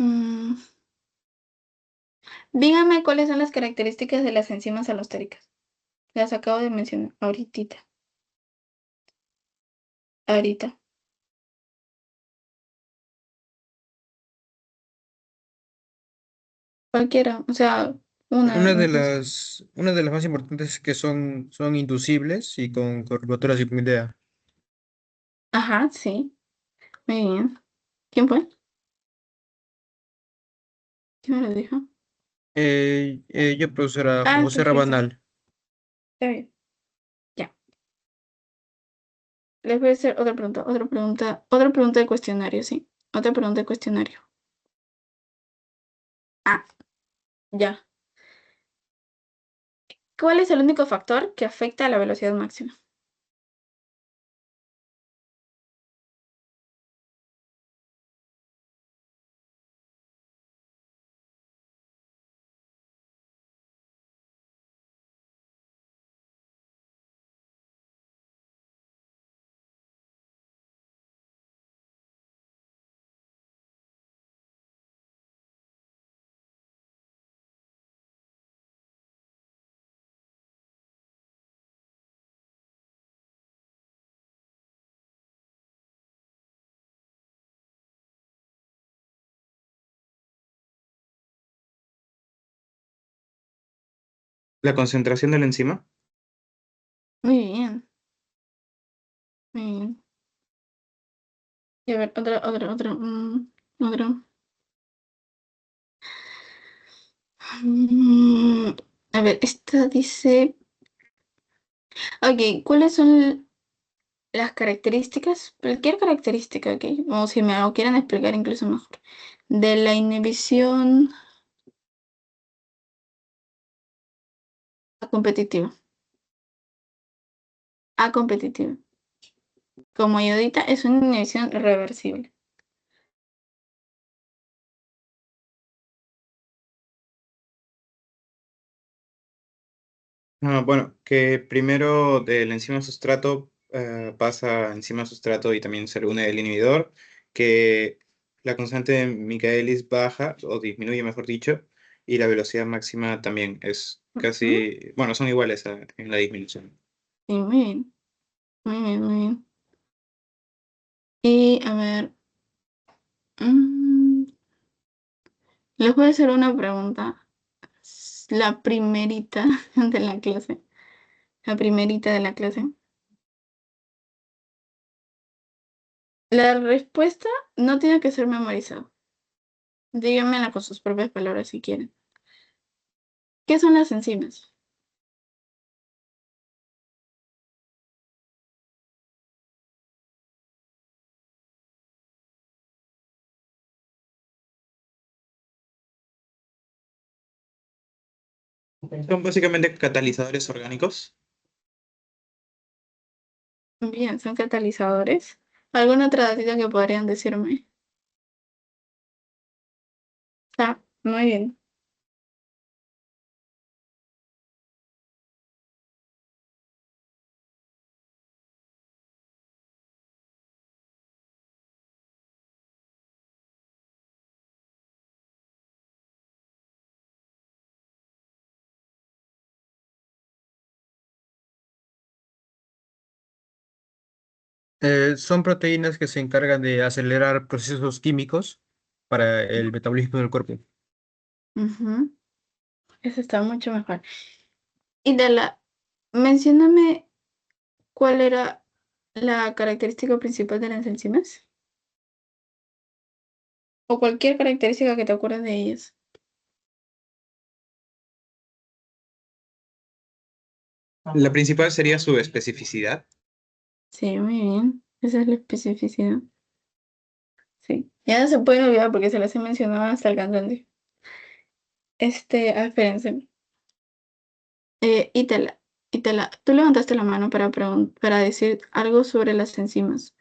Mm, Díganme cuáles son las características de las enzimas alostéricas. Las acabo de mencionar ahorita. Ahorita. Cualquiera. O sea, una incluso. Una de las más importantes es que son inducibles y con curvatura sinusoidea. Ajá, sí. Muy bien. ¿Quién fue? ¿Quién me lo dijo? Yo, profesora Juan Ah, José perfecto. Rabanal. Está bien. Ya. Les voy a hacer otra pregunta de cuestionario, sí. Otra pregunta de cuestionario. Ah, ya. ¿Cuál es el único factor que afecta a la velocidad máxima? La concentración de la enzima. Muy bien. Muy bien. Y a ver, otra. Mm, a ver, esta dice, ok, ¿cuáles son las características? Cualquier característica, ok, o si me lo quieren explicar incluso mejor, de la inhibición competitiva. A competitiva. Como iodita es una inhibición reversible. Bueno, que primero del enzima sustrato pasa a enzima sustrato y también se reúne el inhibidor, que la constante de Michaelis baja o disminuye, mejor dicho, y la velocidad máxima también es Ujú. casi, bueno, son iguales en la disminución. Sí, muy bien, muy bien, muy bien. Y a ver, mm, les voy a hacer una pregunta. La primerita de la clase. La primerita de la clase. La respuesta no tiene que ser memorizada. Díganmela con sus propias palabras si quieren. ¿Qué son las enzimas? Son básicamente catalizadores orgánicos. Bien, son catalizadores. ¿Alguna otra datita que podrían decirme? Ah, muy bien. Son proteínas que se encargan de acelerar procesos químicos para el metabolismo del cuerpo. Ujú, eso está mucho mejor. Y mencióname cuál era la característica principal de las enzimas. O cualquier característica que te acuerdes de ellas. La principal sería su especificidad. Sí, muy bien. Esa es la especificidad. Sí. Ya no se pueden olvidar porque se las he mencionado hasta el cantante. Espérense. Itala, Itala, tú levantaste la mano para decir algo sobre las enzimas.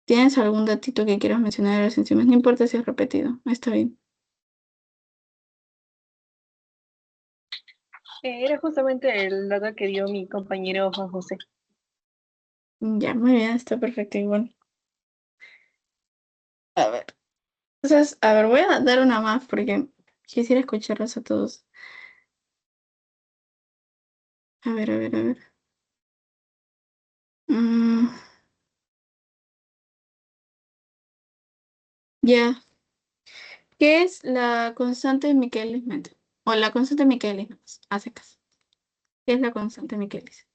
¿Tienes algún datito que quieras mencionar de las enzimas? No importa si es repetido, está bien. Era justamente el dato que dio mi compañero Juan José. Ya, muy bien, está perfecto igual. A ver. Entonces, a ver, voy a dar una más porque quisiera escucharlos a todos. A ver, a ver, a ver. Mm, ya. ¿Qué es la constante de Michaelis-Menten? O la constante de Michaelis, nomás, a secas. ¿Qué es la constante de Michaelis?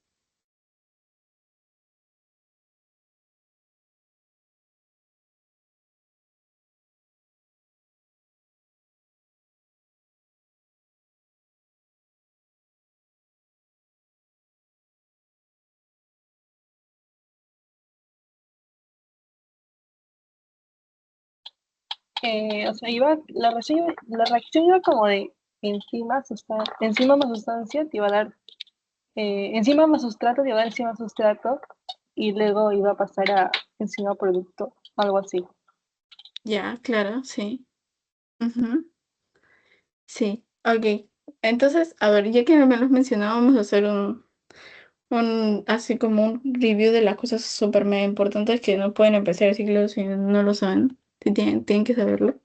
La reacción iba como de enzima más sustancia te iba a dar, enzima más sustrato te iba a dar enzima sustrato y luego iba a pasar a enzima producto, algo así. Ya, claro, sí. Ujú, sí, ok. Entonces, a ver, ya que me lo has mencionado, vamos a hacer así como un review de las cosas súper mega importantes que no pueden empezar el ciclo si no lo saben. Tienen que saberlo.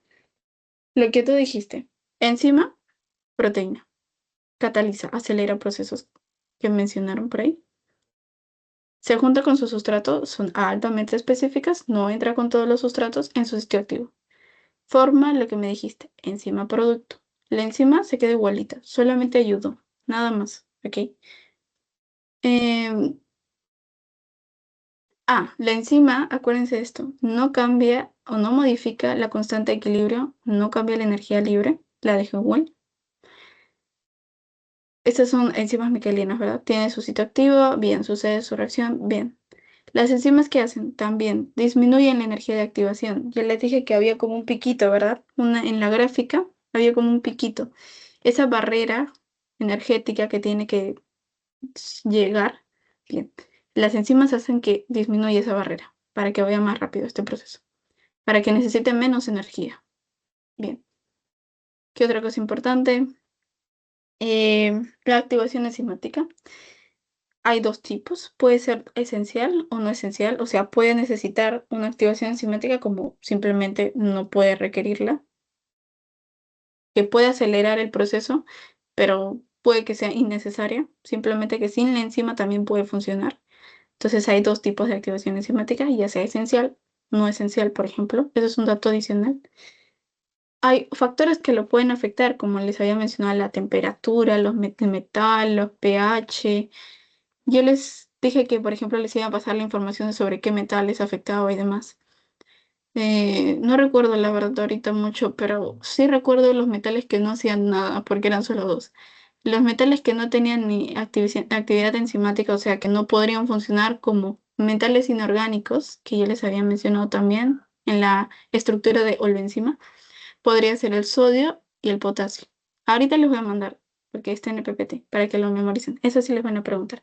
Lo que tú dijiste, enzima, proteína, cataliza, acelera procesos que mencionaron por ahí. Se junta con su sustrato, son altamente específicas, no entra con todos los sustratos en su sitio activo. Forma lo que me dijiste, enzima producto. La enzima se queda igualita, solamente ayudó, nada más, ¿ok? Em, la enzima, acuérdense de esto, no cambia o no modifica la constante de equilibrio, no cambia la energía libre, la deja igual. Estas son enzimas miquelinas, ¿verdad? Tiene su sitio activo, bien, sucede su reacción, bien. Las enzimas que hacen también disminuyen la energía de activación. Ya les dije que había como un piquito, ¿verdad? En la gráfica había como un piquito. Esa barrera energética que tiene que llegar, bien. Las enzimas hacen que disminuya esa barrera para que vaya más rápido este proceso, para que necesite menos energía. Bien. ¿Qué otra cosa importante? La activación enzimática. Hay dos tipos, puede ser esencial o no esencial, o sea, puede necesitar una activación enzimática como simplemente no puede requerirla, que puede acelerar el proceso, pero puede que sea innecesaria, simplemente que sin la enzima también puede funcionar. Entonces hay dos tipos de activación enzimática, ya sea esencial, no esencial, por ejemplo, eso es un dato adicional. Hay factores que lo pueden afectar, como les había mencionado, la temperatura, el metal, los pH. Yo les dije que, por ejemplo, les iba a pasar la información sobre qué metales afectaba y demás. No recuerdo la verdad ahorita mucho, pero sí recuerdo los metales que no hacían nada, porque eran solo dos. Los metales que no tenían ni actividad enzimática, o sea, que no podrían funcionar como metales inorgánicos, que yo les había mencionado también en la estructura de enzima, podría ser el sodio y el potasio. Ahorita les voy a mandar, porque está en el PPT, para que lo memoricen. Eso sí les van a preguntar.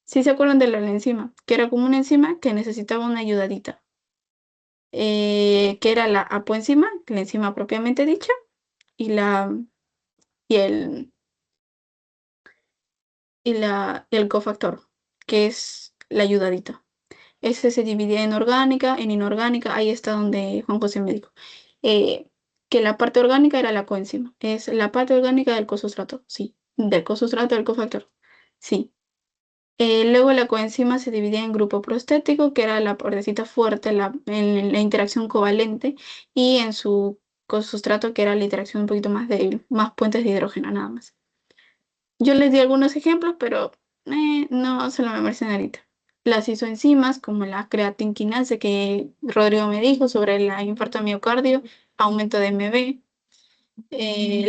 Si se acuerdan de la enzima, que era como una enzima que necesitaba una ayudadita, que era la apoenzima, la enzima propiamente dicha, y y el, y el cofactor, que es la ayudadita. Ese se dividía en orgánica, en inorgánica, ahí está donde Juan José me dijo. Que la parte orgánica era la coenzima, es la parte orgánica del cosustrato, sí, del cosustrato del cofactor, sí. Luego la coenzima se dividía en grupo prostético, que era la partecita fuerte, en la interacción covalente, y en su sustrato, que era la interacción un poquito más débil, más puentes de hidrógeno, nada más. Yo les di algunos ejemplos, pero no se lo memoricen ahorita. Las isoenzimas, como la creatinquinasa que Rodrigo me dijo sobre la infarto de miocardio, aumento de MB.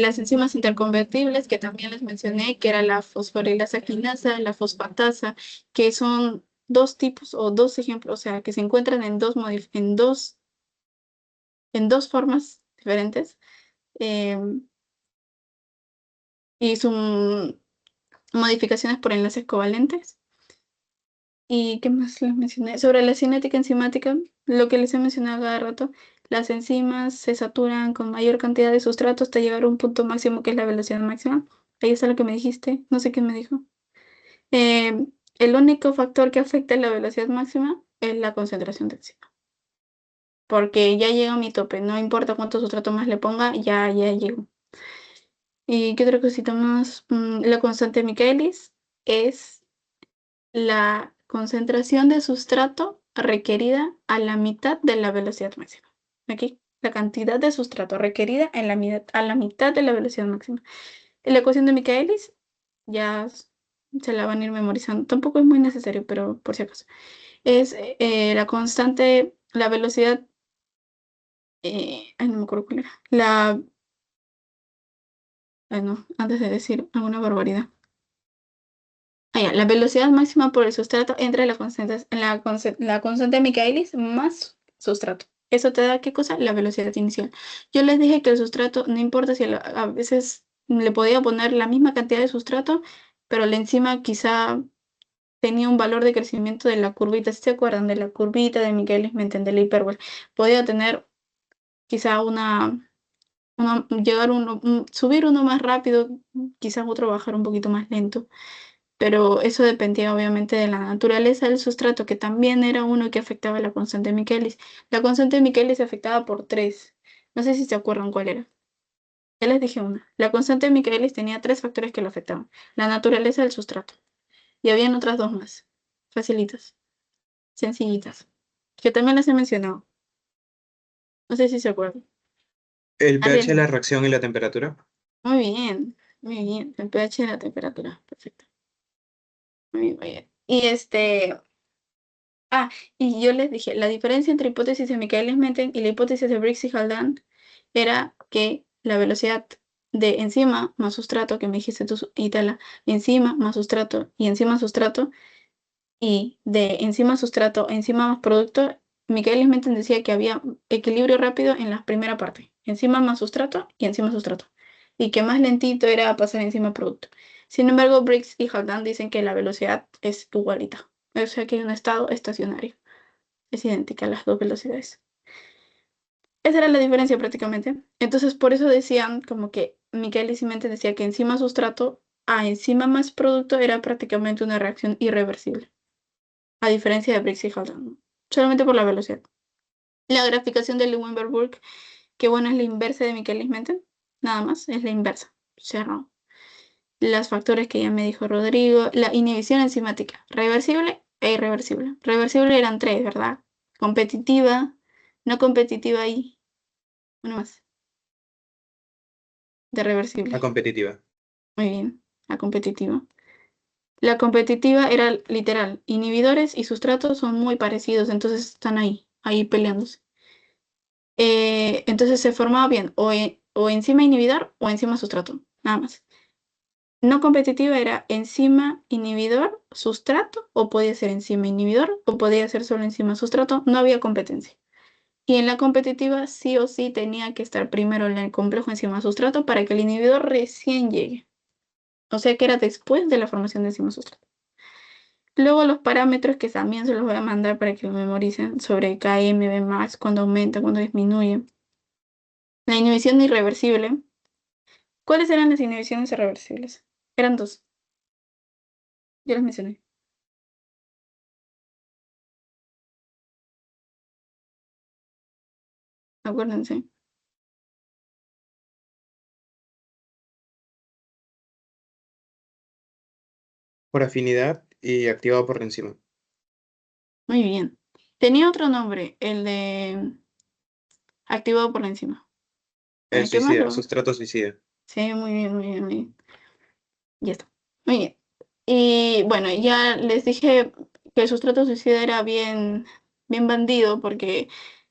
Las enzimas interconvertibles, que también les mencioné, que era la fosforilasa quinasa, la fosfatasa, que son dos tipos o dos ejemplos, o sea, que se encuentran en dos formas diferentes. eh, y son modificaciones por enlaces covalentes. ¿Y qué más les mencioné? Sobre la cinética enzimática, lo que les he mencionado cada rato, las enzimas se saturan con mayor cantidad de sustrato hasta llegar a un punto máximo que es la velocidad máxima. Ahí está lo que me dijiste, no sé qué me dijo. Eh, el único factor que afecta la velocidad máxima es la concentración de enzima. Porque ya llega a mi tope, no importa cuánto sustrato más le ponga, ya llego. ¿Y qué otra cosita más? La constante de Michaelis es la concentración de sustrato requerida a la mitad de la velocidad máxima. Aquí, la cantidad de sustrato requerida a la mitad de la velocidad máxima. La ecuación de Michaelis ya se la van a ir memorizando. Tampoco es muy necesario, pero por si acaso. Es la constante, la velocidad, ay, no me acuerdo cuál era. No, antes de decir alguna barbaridad. La velocidad máxima por el sustrato entre la constante de Michaelis más sustrato. ¿Eso te da qué cosa? La velocidad inicial. Yo les dije que el sustrato, no importa si a veces le podía poner la misma cantidad de sustrato, pero la enzima quizá tenía un valor de crecimiento de la curvita. ¿Si se acuerdan de la curvita de Michaelis-Menten, de la hipérbole? Podía tener quizá subir uno más rápido, quizás otro bajar un poquito más lento, pero eso dependía obviamente de la naturaleza del sustrato, que también era uno que afectaba la constante de Michaelis. La constante de Michaelis se afectaba por tres. No sé si se acuerdan cuál era. Ya les dije una. La constante de Michaelis tenía tres factores que lo afectaban. La naturaleza del sustrato. Y habían otras dos más. Facilitas, sencillitas, que también las he mencionado. No sé si se acuerdan. El pH de la Arriesguen. reacción y la temperatura. Muy bien, muy bien. El pH y la temperatura. Perfecto. Muy bien, muy bien. Y yo les dije, la diferencia entre hipótesis de Michaelis-Menten y la hipótesis de Briggs y Haldane era que la velocidad de enzima más sustrato, que me dijiste tú, Itala, enzima más sustrato y enzima sustrato, y de enzima sustrato, enzima más producto, Michaelis-Menten decía que había equilibrio rápido en la primera parte, enzima más sustrato y enzima sustrato, y que más lentito era pasar enzima producto. Sin embargo, Briggs y Haldane dicen que la velocidad es igualita, o sea que hay un estado estacionario. Es idéntica a las dos velocidades. Esa era la diferencia prácticamente. Entonces, por eso decían como que Michaelis y Menten decía que enzima sustrato a enzima más producto era prácticamente una reacción irreversible, a diferencia de Briggs y Haldane, ¿no? Solamente por la velocidad. La graficación de Lewin-Berburg, que bueno, es la inversa de Michaelis-Menten, nada más, es la inversa. Cerrado. Los factores que ya me dijo Rodrigo, la inhibición enzimática, reversible e irreversible. Reversible eran tres, ¿verdad? Competitiva, no competitiva y una más, de La reversible. competitiva. Muy bien, la competitiva. La competitiva era literal, inhibidores y sustratos son muy parecidos, entonces están ahí peleándose. Entonces se formaba bien, o enzima inhibidor o enzima sustrato, nada más. No competitiva era enzima inhibidor, sustrato, o podía ser enzima inhibidor, o podía ser solo enzima sustrato, no había competencia. Y en la competitiva sí o sí tenía que estar primero en el complejo enzima sustrato para que el inhibidor recién llegue. O sea que era después de la formación de enzima sustrato. Luego los parámetros que también se los voy a mandar para que lo memoricen sobre Km, Vmax, cuando aumenta, cuando disminuye. La inhibición irreversible. ¿Cuáles eran las inhibiciones irreversibles? Eran dos. Ya las mencioné. Acuérdense. Por afinidad Y activado por la enzima. Muy bien. Tenía otro nombre, el de activado por la enzima. El ¿Qué más? suicida, sustrato suicida. Sí, muy bien, muy bien, muy bien. Ya está. Muy bien. Y bueno, ya les dije que el sustrato suicida era bien, bien bandido porque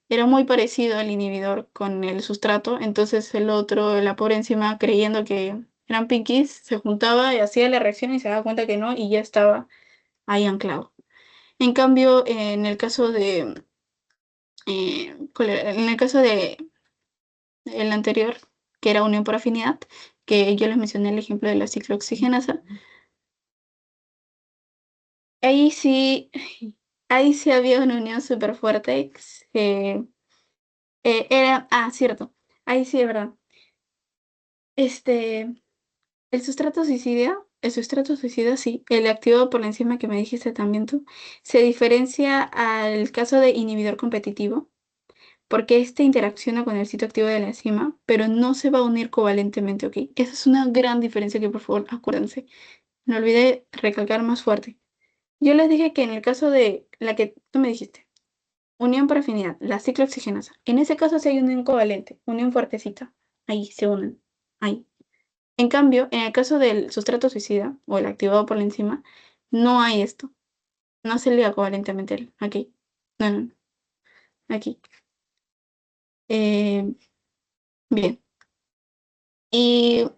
era muy parecido al inhibidor con el sustrato. Entonces el otro, la pobre enzima, creyendo que eran pinkies, se juntaba y hacía la reacción y se daba cuenta que no y ya estaba ahí anclado. En cambio, en el caso de, ¿cuál era? En el caso de el anterior, que era unión por afinidad, que yo les mencioné el ejemplo de la ciclooxigenasa, ahí sí, ahí sí había una unión súper fuerte. Cierto, ahí sí es verdad. Este, el sustrato suicida, sí, el activado por la enzima que me dijiste también tú, se diferencia al caso de inhibidor competitivo, porque este interacciona con el sitio activo de la enzima, pero no se va a unir covalentemente, ¿ok? Esa es una gran diferencia que por favor acuérdense. No olvidé recalcar más fuerte. Yo les dije que en el caso de la que tú me dijiste, unión por afinidad, la ciclooxigenasa, en ese caso sí hay unión covalente, unión fuertecita, ahí se unen, ahí. En cambio, en el caso del sustrato suicida o el activado por la enzima, no hay esto, no se liga covalentemente aquí, no, no, no, aquí. Eh, bien. Y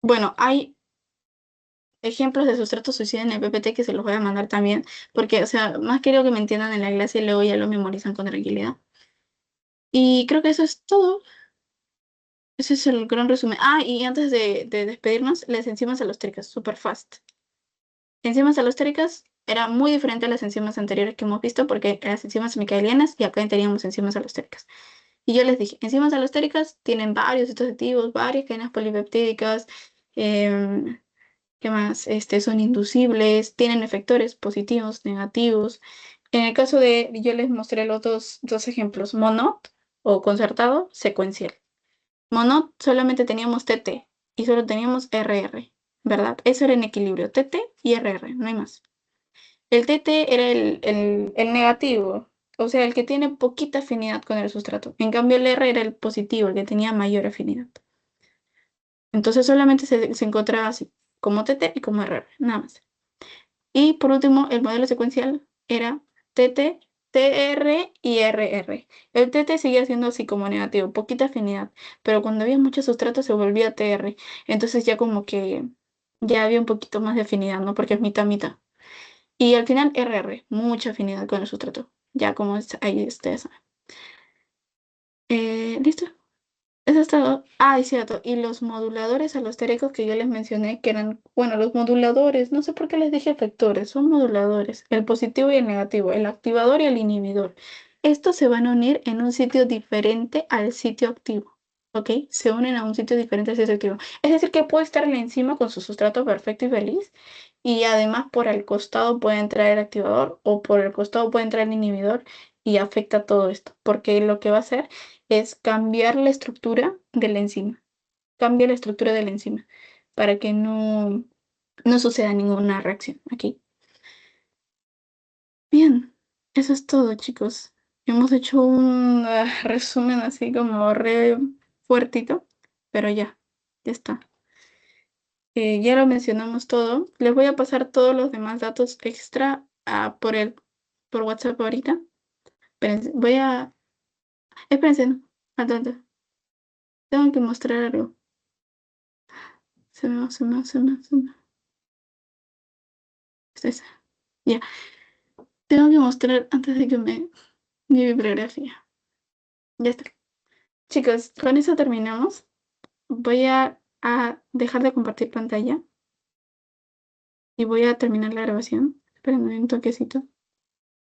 bueno, hay ejemplos de sustrato suicida en el PPT que se los voy a mandar también, porque, o sea, más quiero que me entiendan en la clase y luego ya lo memorizan con tranquilidad. Y creo que eso es todo. Ese es el gran resumen. Y antes de despedirnos, las enzimas alostéricas, super fast. Enzimas alostéricas era muy diferente a las enzimas anteriores que hemos visto porque las enzimas micaelianas y acá teníamos enzimas alostéricas. Y yo les dije, enzimas alostéricas tienen varios estos activos, varias cadenas polipeptídicas, ¿qué más? Son inducibles, tienen efectores positivos, negativos. En el caso de, yo les mostré los dos ejemplos, mono o concertado, secuencial. Mono solamente teníamos TT y solo teníamos RR, ¿verdad? Eso era en equilibrio, TT y RR, no hay más. El TT era el negativo, o sea, el que tiene poquita afinidad con el sustrato. En cambio, el R era el positivo, el que tenía mayor afinidad. Entonces solamente se encontraba así, como TT y como RR, nada más. Y por último, el modelo secuencial era TT, TR y RR. El TT seguía siendo así como negativo, poquita afinidad, pero cuando había mucho sustrato se volvía TR. Entonces ya como que ya había un poquito más de afinidad, ¿no? Porque es mitad, mitad. Y al final RR, mucha afinidad con el sustrato. Ya como ahí ustedes saben. ¿Listo? Eso es todo. Es cierto. Y los moduladores alostéricos que yo les mencioné, que eran, bueno, los moduladores, no sé por qué les dije efectores, son moduladores, el positivo y el negativo, el activador y el inhibidor. Estos se van a unir en un sitio diferente al sitio activo, ¿ok? Se unen a un sitio diferente al sitio activo. Es decir, que puede estar encima con su sustrato perfecto y feliz, y además por el costado puede entrar el activador o por el costado puede entrar el inhibidor y afecta todo esto, porque lo que va a hacer es cambiar la estructura de la enzima. Cambia la estructura de la enzima para que no suceda ninguna reacción aquí. Bien, eso es todo, chicos. Hemos hecho un resumen así como re fuertito, pero ya está. Ya lo mencionamos todo. Les voy a pasar todos los demás datos extra por WhatsApp ahorita. Espérense, espérense, no, al tanto. Tengo que mostrar algo. Se me va, se me va, se me va, se me va. Esto ya. Tengo que mostrar antes de que me mi bibliografía. Ya está. Chicos, con eso terminamos. Voy a dejar de compartir pantalla y voy a terminar la grabación. Esperen un toquecito.